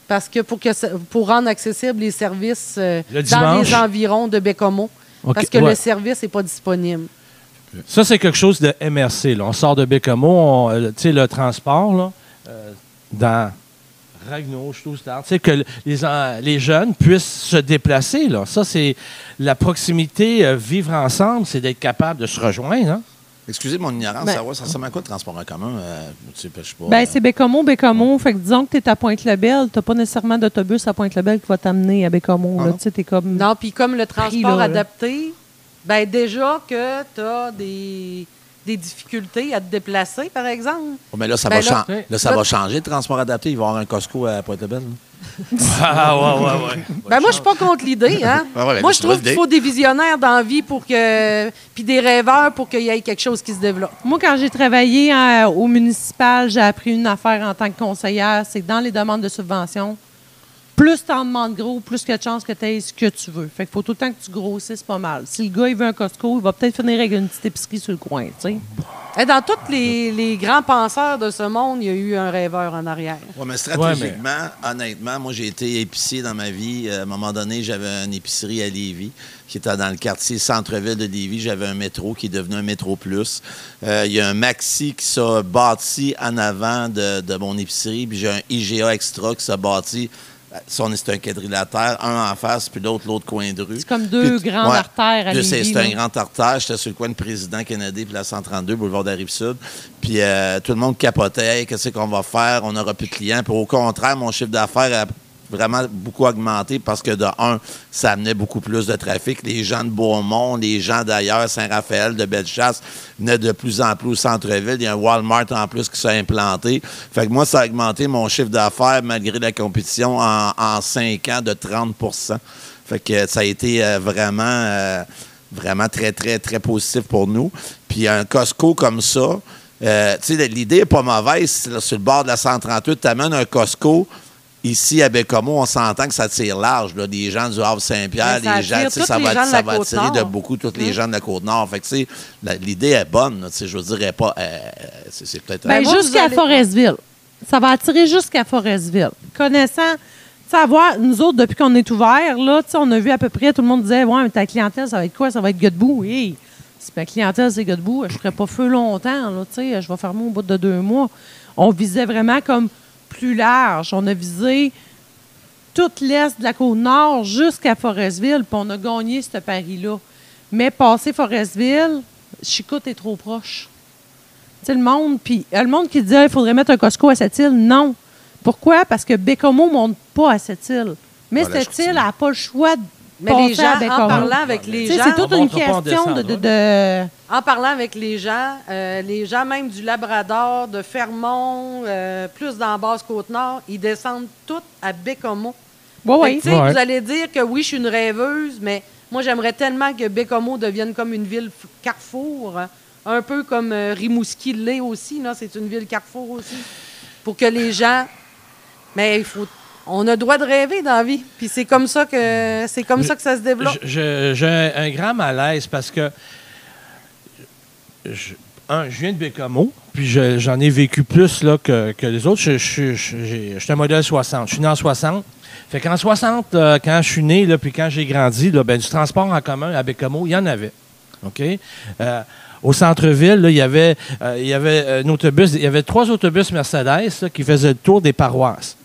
Parce que pour rendre accessibles les services dans dimanche? les environs de Bécomo. OK, Parce que ouais. le service n'est pas disponible. Ça, c'est quelque chose de MRC. Là. On sort de Bécomo, le transport, là, dans Ragno, Stoustard, que les jeunes puissent se déplacer. Là. Ça, c'est la proximité, vivre ensemble, c'est d'être capable de se rejoindre. Hein? Excusez mon ignorance, Ben- savoir, ça ressemble à quoi le transport en commun? Je sais pas. Ben, c'est Bécomo. Fait que disons que tu es à Pointe-le-Bel, tu n'as pas nécessairement d'autobus à Pointe-le-Bel qui va t'amener à Bécomo. Là. Tu sais, t'es comme... Non, puis comme le transport là. adapté, ben déjà que tu as des difficultés à te déplacer, par exemple. Oh, mais là, ça, Ben va, là- ça va changer, le transport adapté. Il va y avoir un Costco à Pointe-le-Bel. Ouais. Ben moi, je suis pas contre l'idée. Hein? Ouais, moi, c'est je trouve une qu'il idée. faut des visionnaires dans la vie puis des rêveurs pour qu'il y ait quelque chose qui se développe. Moi, quand j'ai travaillé au municipal, j'ai appris une affaire en tant que conseillère, c'est que dans les demandes de subvention, plus tu en demandes gros, plus il y a de chances que tu aies ce que tu veux. Fait qu'il faut tout le temps que tu grossisses pas mal. Si le gars, il veut un Costco, il va peut-être finir avec une petite épicerie sur le coin, tu sais. Et dans tous les grands penseurs de ce monde, il y a eu un rêveur en arrière. Oui, mais stratégiquement, honnêtement, moi, j'ai été épicier dans ma vie. À un moment donné, j'avais une épicerie à Lévis qui était dans le quartier centre-ville de Lévis. J'avais un métro qui est devenu un métro plus. Il y a un Maxi qui s'est bâti en avant de mon épicerie. Puis j'ai un IGA Extra qui s'est bâti. C'est un quadrilatère, un en face, puis l'autre coin de rue. C'est comme deux grandes artères à Lévis. C'est là. un grand artère. J'étais sur le coin de Président Kennedy puis la 132, boulevard de la Rive-Sud. Puis tout le monde capotait. Hey, qu'est-ce qu'on va faire? On n'aura plus de clients. Puis au contraire, mon chiffre d'affaires a vraiment beaucoup augmenté parce que, de un, ça amenait beaucoup plus de trafic. Les gens de Beaumont, les gens d'ailleurs, Saint-Raphaël, de Bellechasse, venaient de plus en plus au centre-ville. Il y a un Walmart en plus qui s'est implanté. Fait que moi, ça a augmenté mon chiffre d'affaires malgré la compétition en 5 ans de 30 %. Fait que ça a été vraiment très, très, très positif pour nous. Puis un Costco comme ça, tu sais, l'idée n'est pas mauvaise. Là, sur le bord de la 138, tu amènes un Costco. Ici, à Bécomo, on s'entend que ça tire large. Là, des gens du Havre-Saint-Pierre, ça les gens, attire tu sais, tous ça les va, gens de ça la va attirer de Côte-Nord. beaucoup tous les gens de la Côte-Nord. Fait que, tu sais, l'idée est bonne. Là, tu sais, je veux dire, elle est pas. C'est peut-être. Ben, moi, jusqu'à vous allez- Forestville. Ça va attirer jusqu'à Forestville. Connaissant, tu sais, nous autres, depuis qu'on est ouvert, là, tu sais, on a vu à peu près, tout le monde disait, ouais, mais ta clientèle, ça va être quoi? Ça va être Godbout. Oui. Si ma clientèle, c'est Godbout, je ne ferai pas feu longtemps, là, tu sais, je vais fermer au bout de 2 mois. On visait vraiment comme plus large. On a visé toute l'est de la Côte-Nord jusqu'à Forestville, puis on a gagné ce pari-là. Mais passer Forestville, Chicoute est trop proche. Tu sais, le monde qui disait qu'il faudrait mettre un Costco à cette île, non. Pourquoi? Parce que Bécomo ne monte pas à cette île. Mais Voilà, cette île n'a pas le choix de Mais les passer gens, à en Bécomo. parlant avec les Tu sais, gens, c'est toute on une montera pas en question décembre, de... en parlant avec les gens même du Labrador, de Fermont, plus dans la basse Côte-Nord, ils descendent tous à Bécomo. Oui, Fait oui. que, tu sais, Ouais. vous allez dire que oui, je suis une rêveuse, mais moi, j'aimerais tellement que Bécomo devienne comme une ville carrefour, hein. Un peu comme Rimouski l'est aussi, là, c'est une ville carrefour aussi. Pour que les gens... Mais on a le droit de rêver dans la vie. Puis c'est comme ça que ça se développe. J'ai un grand malaise parce que je viens de Bécomo, puis j'en ai vécu plus là, que les autres. Je suis un modèle 60. Je suis né en 60. Fait qu'en 60, quand je suis né, là, puis quand j'ai grandi, là, ben, du transport en commun à Bécomo, il y en avait. OK? Au centre-ville, là, il y avait un autobus, il y avait 3 autobus Mercedes là, qui faisaient le tour des paroisses.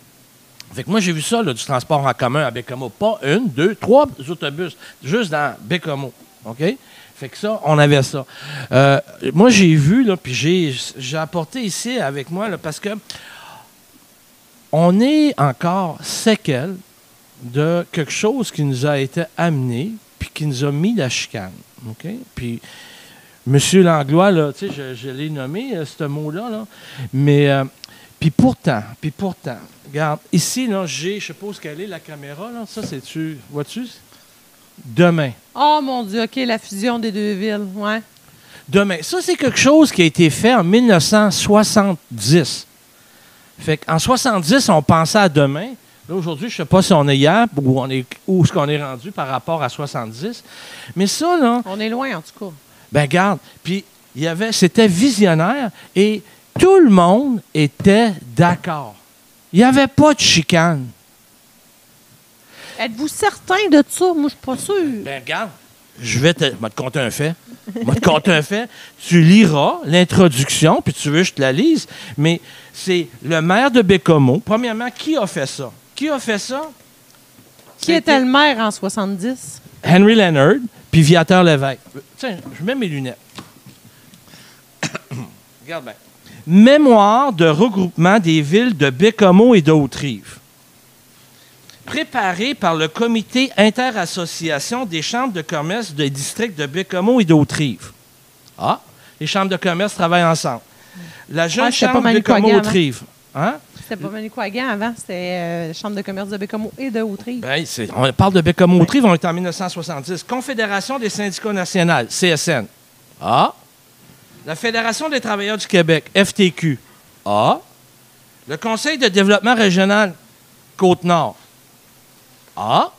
Fait que moi, j'ai vu ça, là, du transport en commun à Bécomo. Pas 1, 2, 3 autobus, juste dans Bécomo. OK? Fait que ça, on avait ça. Moi, j'ai vu, là, puis j'ai apporté ici avec moi, là, parce que on est encore séquelles de quelque chose qui nous a été amené, puis qui nous a mis la chicane. OK? Puis, M. Langlois, là, tu sais, je l'ai nommé, ce mot-là, là, mais, puis pourtant, regarde, ici, là, je suppose qu'elle est la caméra, là, ça, c'est-tu, vois-tu? Demain. Oh, mon Dieu, OK, la fusion des 2 villes, ouais. Demain. Ça, c'est quelque chose qui a été fait en 1970. Fait qu'en 70, on pensait à demain. Là, aujourd'hui, je ne sais pas si on est hier ou où est-ce qu'on est rendu par rapport à 70. Mais ça, là... On est loin, en tout cas. Ben, regarde. Puis, c'était visionnaire et tout le monde était d'accord. Il n'y avait pas de chicane. Êtes-vous certain de ça? Moi, je suis pas sûre. Ben, regarde. Je vais te conter un fait. Tu liras l'introduction, puis tu veux que je te la lise. Mais c'est le maire de Bécomo. Premièrement, qui a fait ça? Qui Était le maire en 70? Henry Leonard, puis Viateur Lévesque. Tiens, je mets mes lunettes. Regarde bien. Mémoire de regroupement des villes de Bécomo et d'Haute-Rive. Préparé par le comité interassociation des chambres de commerce des districts de Bécomo et d'Haute-Rive. Ah, les chambres de commerce travaillent ensemble. La jeune chambre de Bécomo-Haute-Rive. Hein? C'était pas Manicouagan avant, c'était Chambre de commerce de Bécomo et de Haute-Rive. Ben, on parle de Bécomo-Haute-Rive, on est en 1970. Confédération des syndicats nationaux, CSN. Ah. La Fédération des travailleurs du Québec, FTQ. Ah. Le Conseil de développement régional, Côte-Nord. Ah.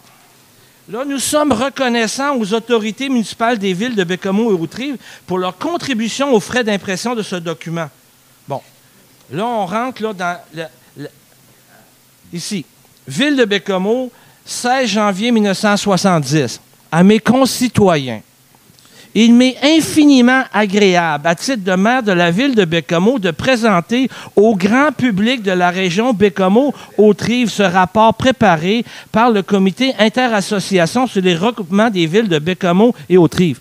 Là, nous sommes reconnaissants aux autorités municipales des villes de Bécomo et Haute-Rive pour leur contribution aux frais d'impression de ce document. Bon. Là, on rentre là, dans ici. Ville de Bécomo, 16 janvier 1970. À mes concitoyens. Il m'est infiniment agréable, à titre de maire de la ville de Bécomo, de présenter au grand public de la région Bécomo-Haute-Rive ce rapport préparé par le comité interassociation sur les regroupements des villes de Bécomo et Haute-Rive.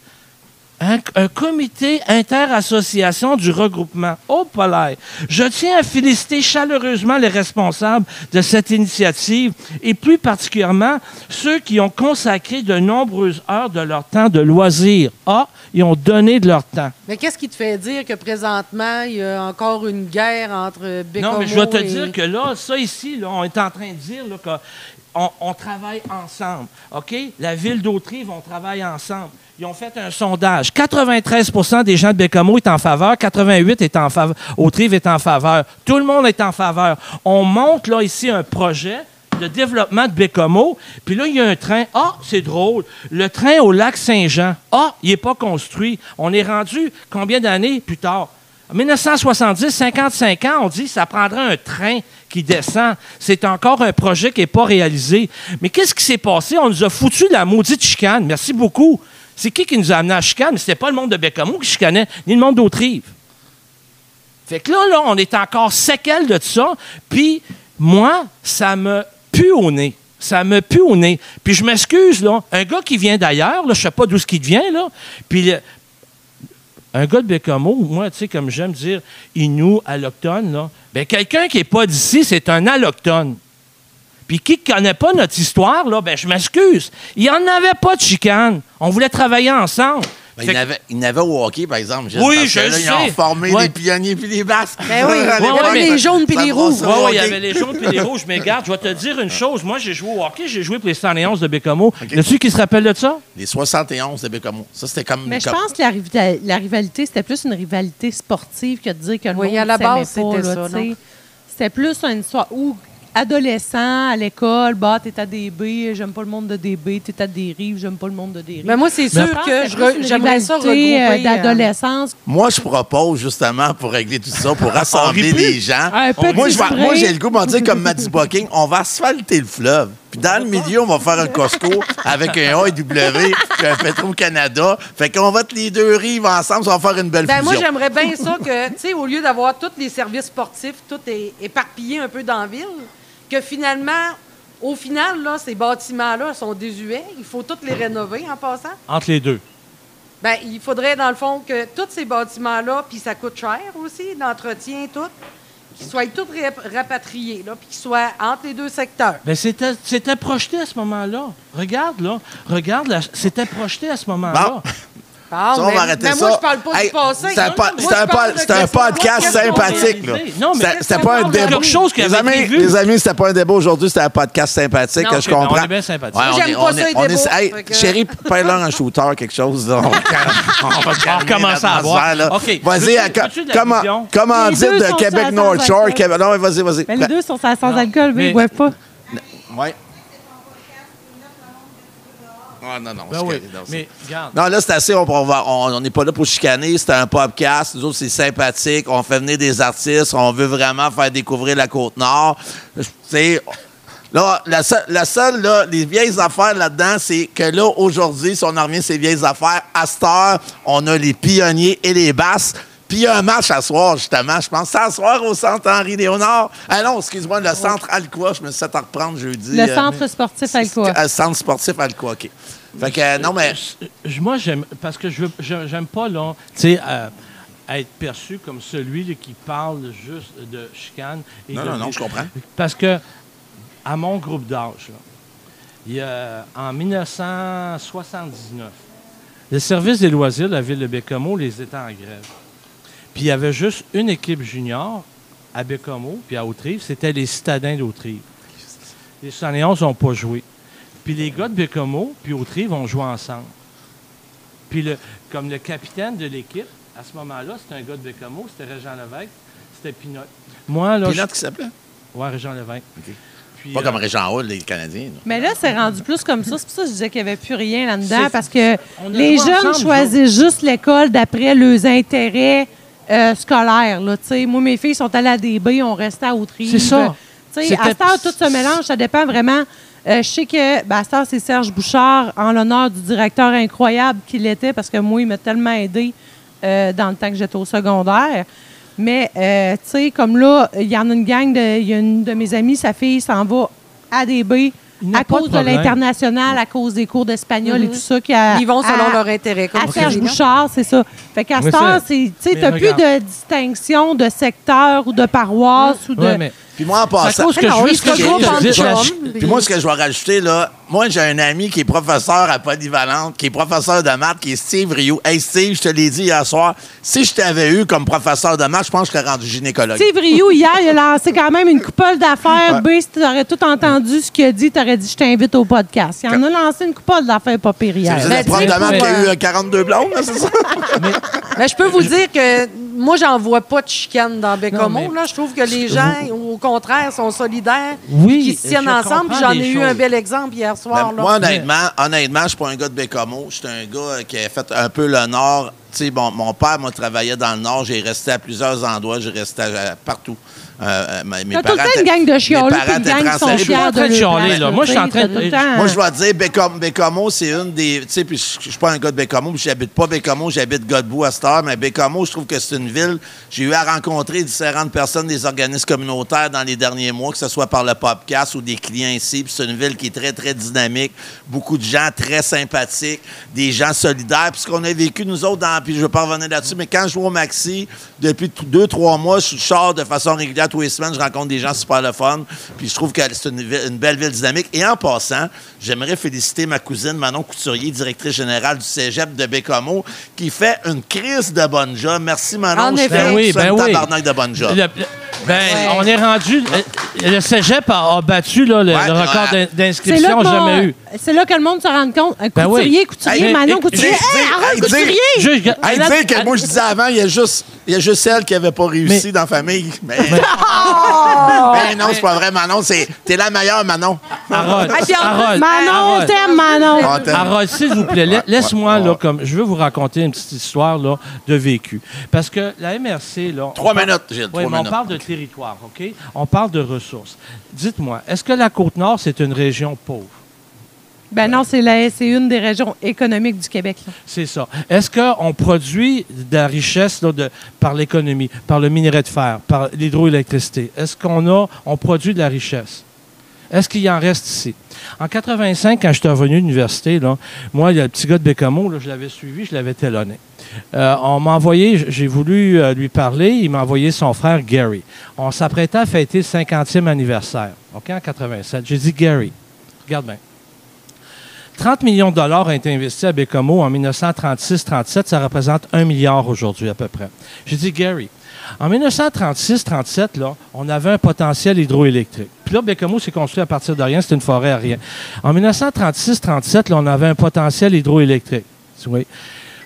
Un comité interassociation du regroupement. Oh, Polaire! Je tiens à féliciter chaleureusement les responsables de cette initiative et plus particulièrement ceux qui ont consacré de nombreuses heures de leur temps de loisir. Ah, ils ont donné de leur temps. Mais qu'est-ce qui te fait dire que présentement, il y a encore une guerre entre Bécomo et... Non, mais je vais te dire que là, ça ici, là, on est en train de dire là, que on travaille ensemble. OK? La ville d'Autrive, on travaille ensemble. Ils ont fait un sondage. 93% des gens de Bécomo est en faveur, 88% est en faveur, Autrive est en faveur. Tout le monde est en faveur. On monte là ici un projet de développement de Bécomo, puis là, il y a un train. Ah, c'est drôle. Le train au lac Saint-Jean. Ah, il n'est pas construit. On est rendu combien d'années plus tard? En 1970, 55 ans, on dit que ça prendrait un train qui descend. C'est encore un projet qui n'est pas réalisé. Mais qu'est-ce qui s'est passé? On nous a foutu la maudite chicane. Merci beaucoup. C'est qui nous a amené à la chicane? Mais ce n'était pas le monde de Bécomo qui chicanait, ni le monde d'Autrive. Fait que là, on est encore séquelles de ça. Puis, moi, ça me pue au nez. Ça me pue au nez. Puis, je m'excuse, là. Un gars qui vient d'ailleurs, là, je ne sais pas d'où ce qu'il vient, là. Puis, un gars de Bécomo, moi, tu sais, comme j'aime dire, Inou, allochtone, là. Bien, quelqu'un qui n'est pas d'ici, c'est un allochtone. Puis qui ne connaît pas notre histoire, là, ben je m'excuse. Il n'y en avait pas de chicane. On voulait travailler ensemble. Ben, il y en avait au hockey, par exemple. Oui, je sais. Ils ont formé les pionniers puis les basques. Ben oui, les jaunes puis les rouges. Oui, il y avait les jaunes puis les rouges. Mais regarde, je vais te dire une chose. Moi, j'ai joué au hockey, j'ai joué pour les 111 de Bécomo. Okay. Y a-tu qui se rappelle de ça? Les 71 de Bécomo. Ça, c'était comme... Mais je pense que la rivalité, c'était plus une rivalité sportive que de dire que le monde à la base, c'était ça. C'était plus une histoire où... Adolescent, à l'école, t'es à DB, j'aime pas le monde de DB, t'es à Des-Rives, j'aime pas le monde de Des-Rives. Mais moi, c'est sûr que j'aimerais ça regrouper d'adolescence. Moi, je propose justement pour régler tout ça, pour rassembler des gens. Moi, j'ai le goût de me dire comme Matty Bucking, on va asphalter le fleuve. Puis dans le milieu, on va faire un Costco avec un AEW et un Petro-Canada. Fait qu'on va être les deux rives ensemble, on va faire une belle fusion. Moi, j'aimerais bien ça que, tu sais, au lieu d'avoir tous les services sportifs, tout est éparpillé un peu dans la ville, que finalement, au final, là, ces bâtiments-là sont désuets. Il faut tous les rénover en passant. Entre les deux. Bien, il faudrait, dans le fond, que tous ces bâtiments-là, puis ça coûte cher aussi, l'entretien, tout, qu'ils soient tous rapatriés, là, puis qu'ils soient entre les deux secteurs. Bien, c'était projeté à ce moment-là. Regarde, c'était projeté à ce moment-là. Bon. Ça, on va arrêter ça. Moi, je parle pas du passé. C'était un podcast sympathique. C'était pas un débat. Les amis, c'était pas un débat aujourd'hui, c'était un podcast sympathique, que je comprends. On est bien sympathique. J'aime pas ça, les débats. Chérie, paye-leur un shooter, quelque chose. On va recommencer à voir. Vas-y, commandite de Québec North Shore. Non, vas-y. Mais les deux sont sans alcool, mais ils ne boivent pas. Oui. Ah, non, mais regarde. Non, là, c'est assez. On n'est pas là pour chicaner. C'est un podcast. Nous autres, c'est sympathique. On fait venir des artistes. On veut vraiment faire découvrir la Côte-Nord. Là, la seule, là, les vieilles affaires là-dedans, c'est que là, aujourd'hui, si on en revient à ces vieilles affaires, à cette heure, on a les pionniers et les basses. Puis il y a un match à soir, justement. Je pense que c'est à soir au centre Henri-Léonard. Ah non, excuse-moi, le centre Alcoa. Je me suis fait en reprendre jeudi. Le centre sportif Alcoa. Le centre sportif Alcoa, OK. Fait que, non, mais... Moi, j'aime... Parce que j'aime pas, là, tu sais, être perçu comme celui là, qui parle juste de chicane. Et non, je comprends. Parce que, à mon groupe d'âge, là, il y a, en 1979, le service des loisirs de la ville de Bécomo les était en grève. Puis il y avait juste une équipe junior à Bécomo, puis à Autrive, c'était les citadins d'Autrive. Les 111 n'ont pas joué. Puis les gars de Bécomo puis Autrive ont joué ensemble. Puis comme le capitaine de l'équipe, à ce moment-là, c'était un gars de Bécomo, c'était Régent Lévesque, c'était Pinot. Moi, là, Pinot qui s'appelait? Oui, Régent Lévesque. Okay. Puis, pas comme Régent Hall, les Canadiens. Là. Mais là, c'est rendu plus comme ça. C'est pour ça que je disais qu'il n'y avait plus rien là-dedans, parce que les jeunes choisissent juste l'école d'après leurs intérêts scolaires. Là. Moi, mes filles sont allées à DB, on restait à Autrive. C'est ça. À cette heure, tout se mélange, ça dépend vraiment. Je sais que à cette heure, c'est Serge Bouchard, en l'honneur du directeur incroyable qu'il était, parce que moi, il m'a tellement aidé dans le temps que j'étais au secondaire. Mais, tu sais, comme là, il y en a une gang, il y a une de mes amies, sa fille s'en va à DB à cause de l'international, à cause des cours d'espagnol et tout ça. Ils vont selon leur intérêt. À Serge Bouchard, c'est ça. Fait qu'à cette heure, tu n'as plus de distinction de secteur ou de paroisse ou de... Puis moi, en C'est à passant... cause que non, je veux il ce que se je regroupe en te dis, chum. Puis moi, ce que je vais rajouter, là, moi, j'ai un ami qui est professeur à Polyvalente, qui est professeur de maths, qui est Steve Rioux. Hey, Steve, je te l'ai dit hier soir, si je t'avais eu comme professeur de maths, je pense que je serais rendu gynécologue. Steve Rioux, hier, il a lancé quand même une coupole d'affaires. B, si tu aurais tout entendu ce qu'il a dit, tu aurais dit « Je t'invite au podcast ». Il en a lancé une coupole d'affaires pas pire hier. C'est le prof de maths qui a eu 42 blondes, là, c'est ça? Mais je peux vous dire que moi, j'en vois pas de chicane dans Bécomo. Non, mais- Là. Je trouve que les gens, au contraire, sont solidaires, Oui, qui se tiennent je ensemble. Puis comprends j'en ai les eu un choses. bel exemple hier soir. Ben, là. moi, honnêtement, je suis pas un gars de Bécomo. Je suis un gars qui a fait un peu le Nord. Tu sais, bon, mon père, moi, travaillait dans le Nord. J'ai resté à plusieurs endroits. J'ai resté partout. Mes T'as tout le temps une gang de chiolus mes puis parents une étaient gang qui sont transférés. Je suis pas fiers en train de leur chialer, place, là. Moi, je suis en train t'as de- tout le temps- Moi, je dois dire, Bécomo, c'est une des... Tu sais, puis je suis pas un gars de Bécomo, puis j'habite pas Bécomo, j'habite Godbout à cette heure, mais Bécomo, je trouve que c'est une ville... J'ai eu à rencontrer différentes personnes des organismes communautaires dans les derniers mois, que ce soit par le podcast ou des clients ici, puis c'est une ville qui est très, très dynamique, beaucoup de gens très sympathiques, des gens solidaires, puis ce qu'on a vécu, nous autres, puis je veux pas revenir là-dessus, mais quand je vais au Maxi, depuis 2-3 mois, je sors de façon régulière tous les semaines, je rencontre des gens super le fun, puis je trouve que c'est une belle ville dynamique. Et en passant, j'aimerais féliciter ma cousine Manon Couturier, directrice générale du Cégep de Bécomo, qui fait une crise de bonne job. Merci Manon, En je effet. fais Ben oui, une ben oui. tabarnak de bonne job. On est rendu... Le cégep a battu là, le Ouais, record ouais. d'inscription jamais eu. C'est là que le monde se rend compte. Ben oui. Couturier, Hey, Manon hey, Couturier. hey, Hey, arrête, hey, Couturier! Juste, Hey, dire que moi, je disais avant, il y a juste elle qui n'avait pas réussi dans la famille. Mais non, c'est pas vrai, Manon. T'es la meilleure, Manon. Harold, Manon, on Harold, t'aime, Manon. On t'aime. Harold, s'il vous plaît, laisse-moi, là, comme je veux vous raconter une petite histoire là, de vécu. Parce que la MRC, là... 3 minutes, Gilles, Oui, 3 mais on minutes. parle de territoire, OK? On parle de ressources. Dites-moi, est-ce que la Côte-Nord, c'est une région pauvre? Ben non, c'est une des régions économiques du Québec. Là. C'est ça. Est-ce qu'on produit de la richesse là, par l'économie, par le minerai de fer, par l'hydroélectricité? Est-ce on produit de la richesse? Est-ce qu'il y en reste ici? En 85, quand j'étais revenu à l'université, là, moi, il y a le petit gars de Bécomo, là, je l'avais suivi, je l'avais talonné. On m'a envoyé, j'ai voulu lui parler, il m'a envoyé son frère Gary. On s'apprêtait à fêter le 50e anniversaire, OK, en 87. J'ai dit, Gary, regarde bien. 30 millions de dollars ont été investis à Bécomo en 1936-37. Ça représente 1 milliard aujourd'hui à peu près. J'ai dit, Gary, en 1936-37, là, on avait un potentiel hydroélectrique. Puis là, Bécomo s'est construit à partir de rien. C'était une forêt à rien. En 1936-37, là, on avait un potentiel hydroélectrique. Oui.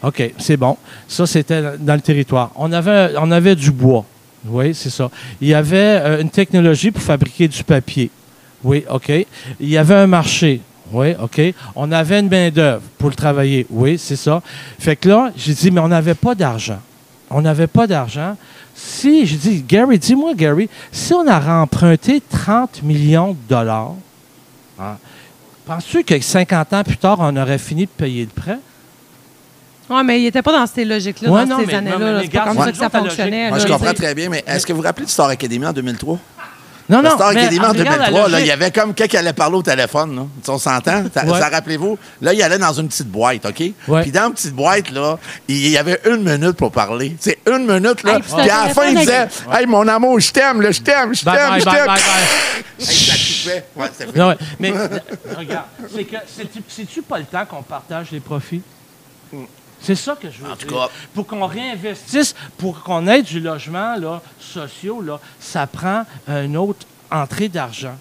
OK, c'est bon. Ça, c'était dans le territoire. On avait du bois. Oui, c'est ça. Il y avait une technologie pour fabriquer du papier. Oui, OK. Il y avait un marché. Oui, OK. On avait une main-d'œuvre pour le travailler. Oui, c'est ça. Fait que là, j'ai dit, mais on n'avait pas d'argent. On n'avait pas d'argent. J'ai dit, Gary, dis-moi, Gary, si on a emprunté 30 millions de dollars, hein, penses-tu que 50 ans plus tard, on aurait fini de payer le prêt? Oui, mais il n'était pas dans ces logiques-là, Ouais, dans non, ces mais- non, années-là. mais là. C'est pas regarde, comme ça c'est que ça une autre fonctionnait. Moi, là. je comprends très bien, mais est-ce que vous vous rappelez de Star Academy en 2003? Non, La Star mais Academy en regarde la 2003, là, logique. il y avait comme quelqu'un qui allait parler au téléphone. Là. On s'entend? Ça, Ouais. ça, rappelez-vous? Là, il allait dans une petite boîte, OK? Ouais. Puis dans une petite boîte, là, il y avait 1 minute pour parler. C'est 1 minute, là. Hey, Puis puis à la fin, il disait Hey, mon amour, je t'aime, là, je t'aime, je Bye, t'aime, bye, je bye, t'aime. bye, bye. Hey, ça coupait. Ouais, c'était fait. Non, ouais, mais regarde, c'est-tu pas le temps qu'on partage les profits? C'est ça que je veux En tout dire. cas. Pour qu'on réinvestisse, pour qu'on ait du logement là, sociaux, là, ça prend une autre entrée d'argent.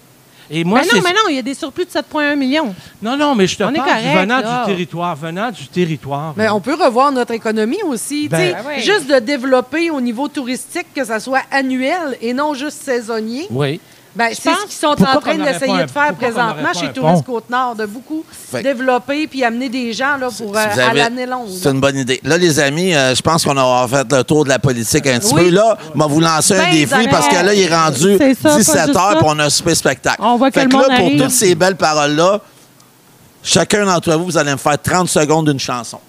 Et moi, Mais non, il y a des surplus de 7,1 millions. Non, mais je te On est parle correct, venant là. du territoire. Mais là. on peut revoir notre économie aussi. Ben, tu sais, ben oui. Juste de développer au niveau touristique, que ça soit annuel et non juste saisonnier. Oui. Ben, c'est pense- ce qu'ils sont Pourquoi en train qu'on n'aurait d'essayer pas de faire pourquoi qu'on présentement n'aurait pas chez un Tourisme pont? Côte-Nord, de beaucoup Fait que- développer puis amener des gens là, pour, Si vous à avez- l'année longue. C'est une bonne idée. Là, les amis, je pense qu'on a fait le tour de la politique un petit Oui. peu. Là, on va vous lancer un Ben, défi d'accord. parce que là, il est rendu C'est ça, pas 17 juste heures ça. puis on a un super spectacle. On voit que Fait le que monde là, pour arrive. toutes ces belles paroles-là, chacun d'entre vous, vous allez me faire 30 secondes d'une chanson.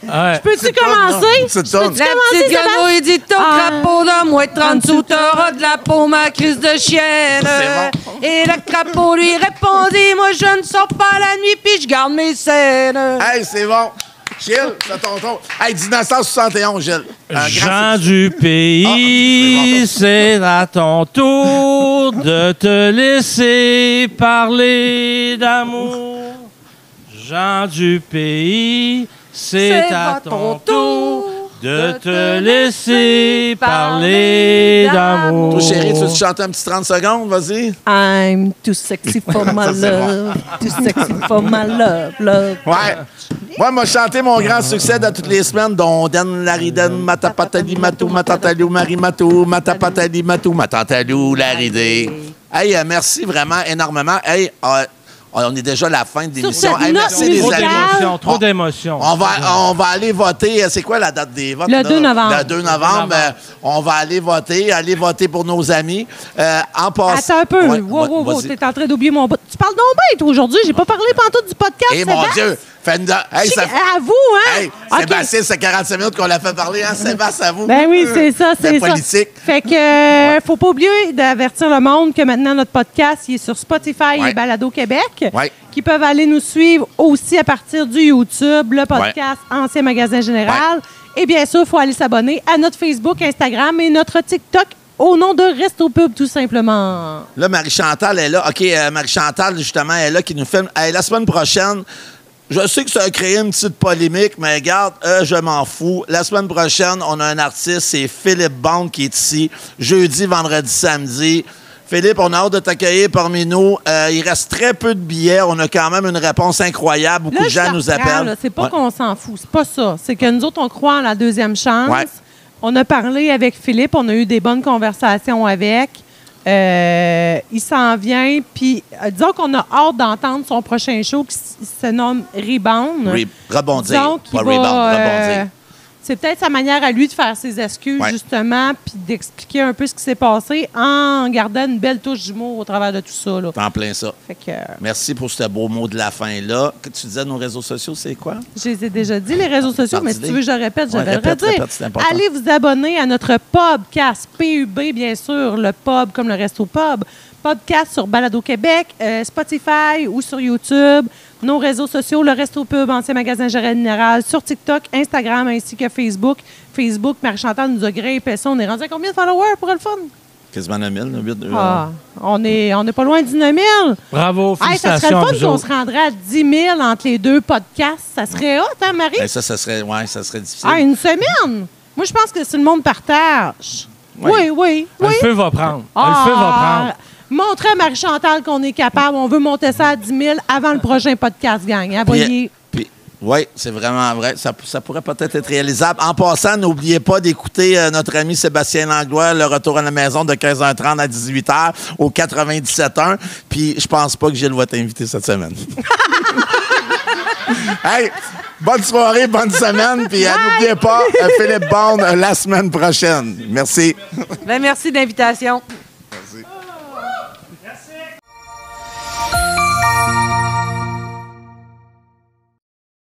Ouais. Peux-tu commencer? C'est ça. La petite grenouille dit ton crapaud dans moins de 30 sous, t'auras de la peau, ma crise de chienne. C'est Et le crapaud lui répondit, moi je ne sors pas la nuit puis je garde mes scènes. Hey, c'est bon. Gilles, c'est ton tour. Hey, 1971, Gilles. Gens du pays, c'est à ton tour de te laisser parler d'amour. Gens du pays, c'est à ton tour de te laisser parler d'amour. Toi, chérie, tu veux chanter un petit 30 secondes? Vas-y. I'm too sexy for my love. Too sexy for my love, love. Ouais. Moi, chanté mon grand succès de toutes les semaines, dont Dan Lariden, Matapatali Matou, Matatalou, Marie Matou, Matapatali Matou, Matatalou, Laridé. Hey, merci vraiment énormément. Hey, on est déjà à la fin de l'émission. cette Hey, merci note les musicale. amis. Trop d'émotions. On va aller voter. C'est quoi la date des votes? Le là? 2 novembre. Le 2 novembre. On va aller voter. Aller voter pour nos amis. En passant... Attends un peu. Ouais, Wow, vas-y. t'es en train d'oublier mon bout. Tu parles donc bien, toi, aujourd'hui. J'ai pas parlé pantoute du podcast, Eh mon Sébastien. Dieu! Hey, ça... À vous, hein? Hey, OK. Sébastien, c'est 45 minutes qu'on l'a fait parler, hein? Sébastien, à vous. Ben oui, c'est ça, c'est ça. politique. Fait que faut pas oublier d'avertir le monde que maintenant notre podcast il est sur Spotify Ouais. et Balado Québec, Ouais. qui peuvent aller nous suivre aussi à partir du YouTube, le podcast Ancien Magasin Général. Et bien sûr, il faut aller s'abonner à notre Facebook, Instagram et notre TikTok au nom de Resto Pub, tout simplement. Là, Marie-Chantal est là. OK, Marie-Chantal, justement, elle est là qui nous filme. Hey, la semaine prochaine, je sais que ça a créé une petite polémique, mais regarde, je m'en fous. La semaine prochaine, on a un artiste, c'est Philippe Bond qui est ici. Jeudi, vendredi, samedi. Philippe, on a hâte de t'accueillir parmi nous. Il reste très peu de billets. On a quand même une réponse incroyable. Beaucoup Là, de je gens te nous reprends, appellent. là. C'est pas Ouais. qu'on s'en fout, c'est pas ça. C'est que nous autres, on croit en la deuxième chance. Ouais. On a parlé avec Philippe, on a eu des bonnes conversations avec. Il s'en vient, puis disons qu'on a hâte d'entendre son prochain show qui se nomme Rebound. Rebondir. Disons qu'il Pas va, rebound, rebondir. c'est peut-être sa manière à lui de faire ses excuses, Ouais. justement, puis d'expliquer un peu ce qui s'est passé en gardant une belle touche d'humour au travers de tout ça. Là. T'en plein ça. Fait que, Merci pour ce beau mot de la fin-là. Que tu disais, nos réseaux sociaux, c'est quoi? je les ai déjà dit, les réseaux sociaux, mais si tu veux que je le répète, je Ouais, vais le répète, redire. c'est important. Allez vous abonner à notre podcast, PUB, bien sûr, le pub comme le resto pub. Podcast sur Balado Québec, Spotify ou sur YouTube. Nos réseaux sociaux, le Resto Pub, Ancien Magasin Général, sur TikTok, Instagram ainsi que Facebook. Facebook, Marie-Chantal nous a grimpé ça. On est rendu à combien de followers pour le fun? Quasiment 9 000. On est pas loin de 19 000. Bravo, Hey, ça serait félicitations le à fun vous qu'on autres. se rendrait à 10 000 entre les deux podcasts. Ça serait hot, hein, Marie? Ben, ça serait difficile. Ah, une semaine? Moi, je pense que si le monde partage. Oui. Oui. Le feu va prendre. Le feu va prendre. Montrer à Marie-Chantal qu'on est capable. On veut monter ça à 10 000 avant le prochain podcast, gang. Hein, voyez. Oui, c'est vraiment vrai. Ça pourrait peut-être être réalisable. En passant, n'oubliez pas d'écouter notre ami Sébastien Langlois, le retour à la maison de 15h30 à 18h au 97.1. Puis je pense pas que Gilles va t'inviter cette semaine. Hey, bonne soirée, bonne semaine. Puis n'oubliez pas, Philippe Bond la semaine prochaine. Merci. Ben, merci de l'invitation.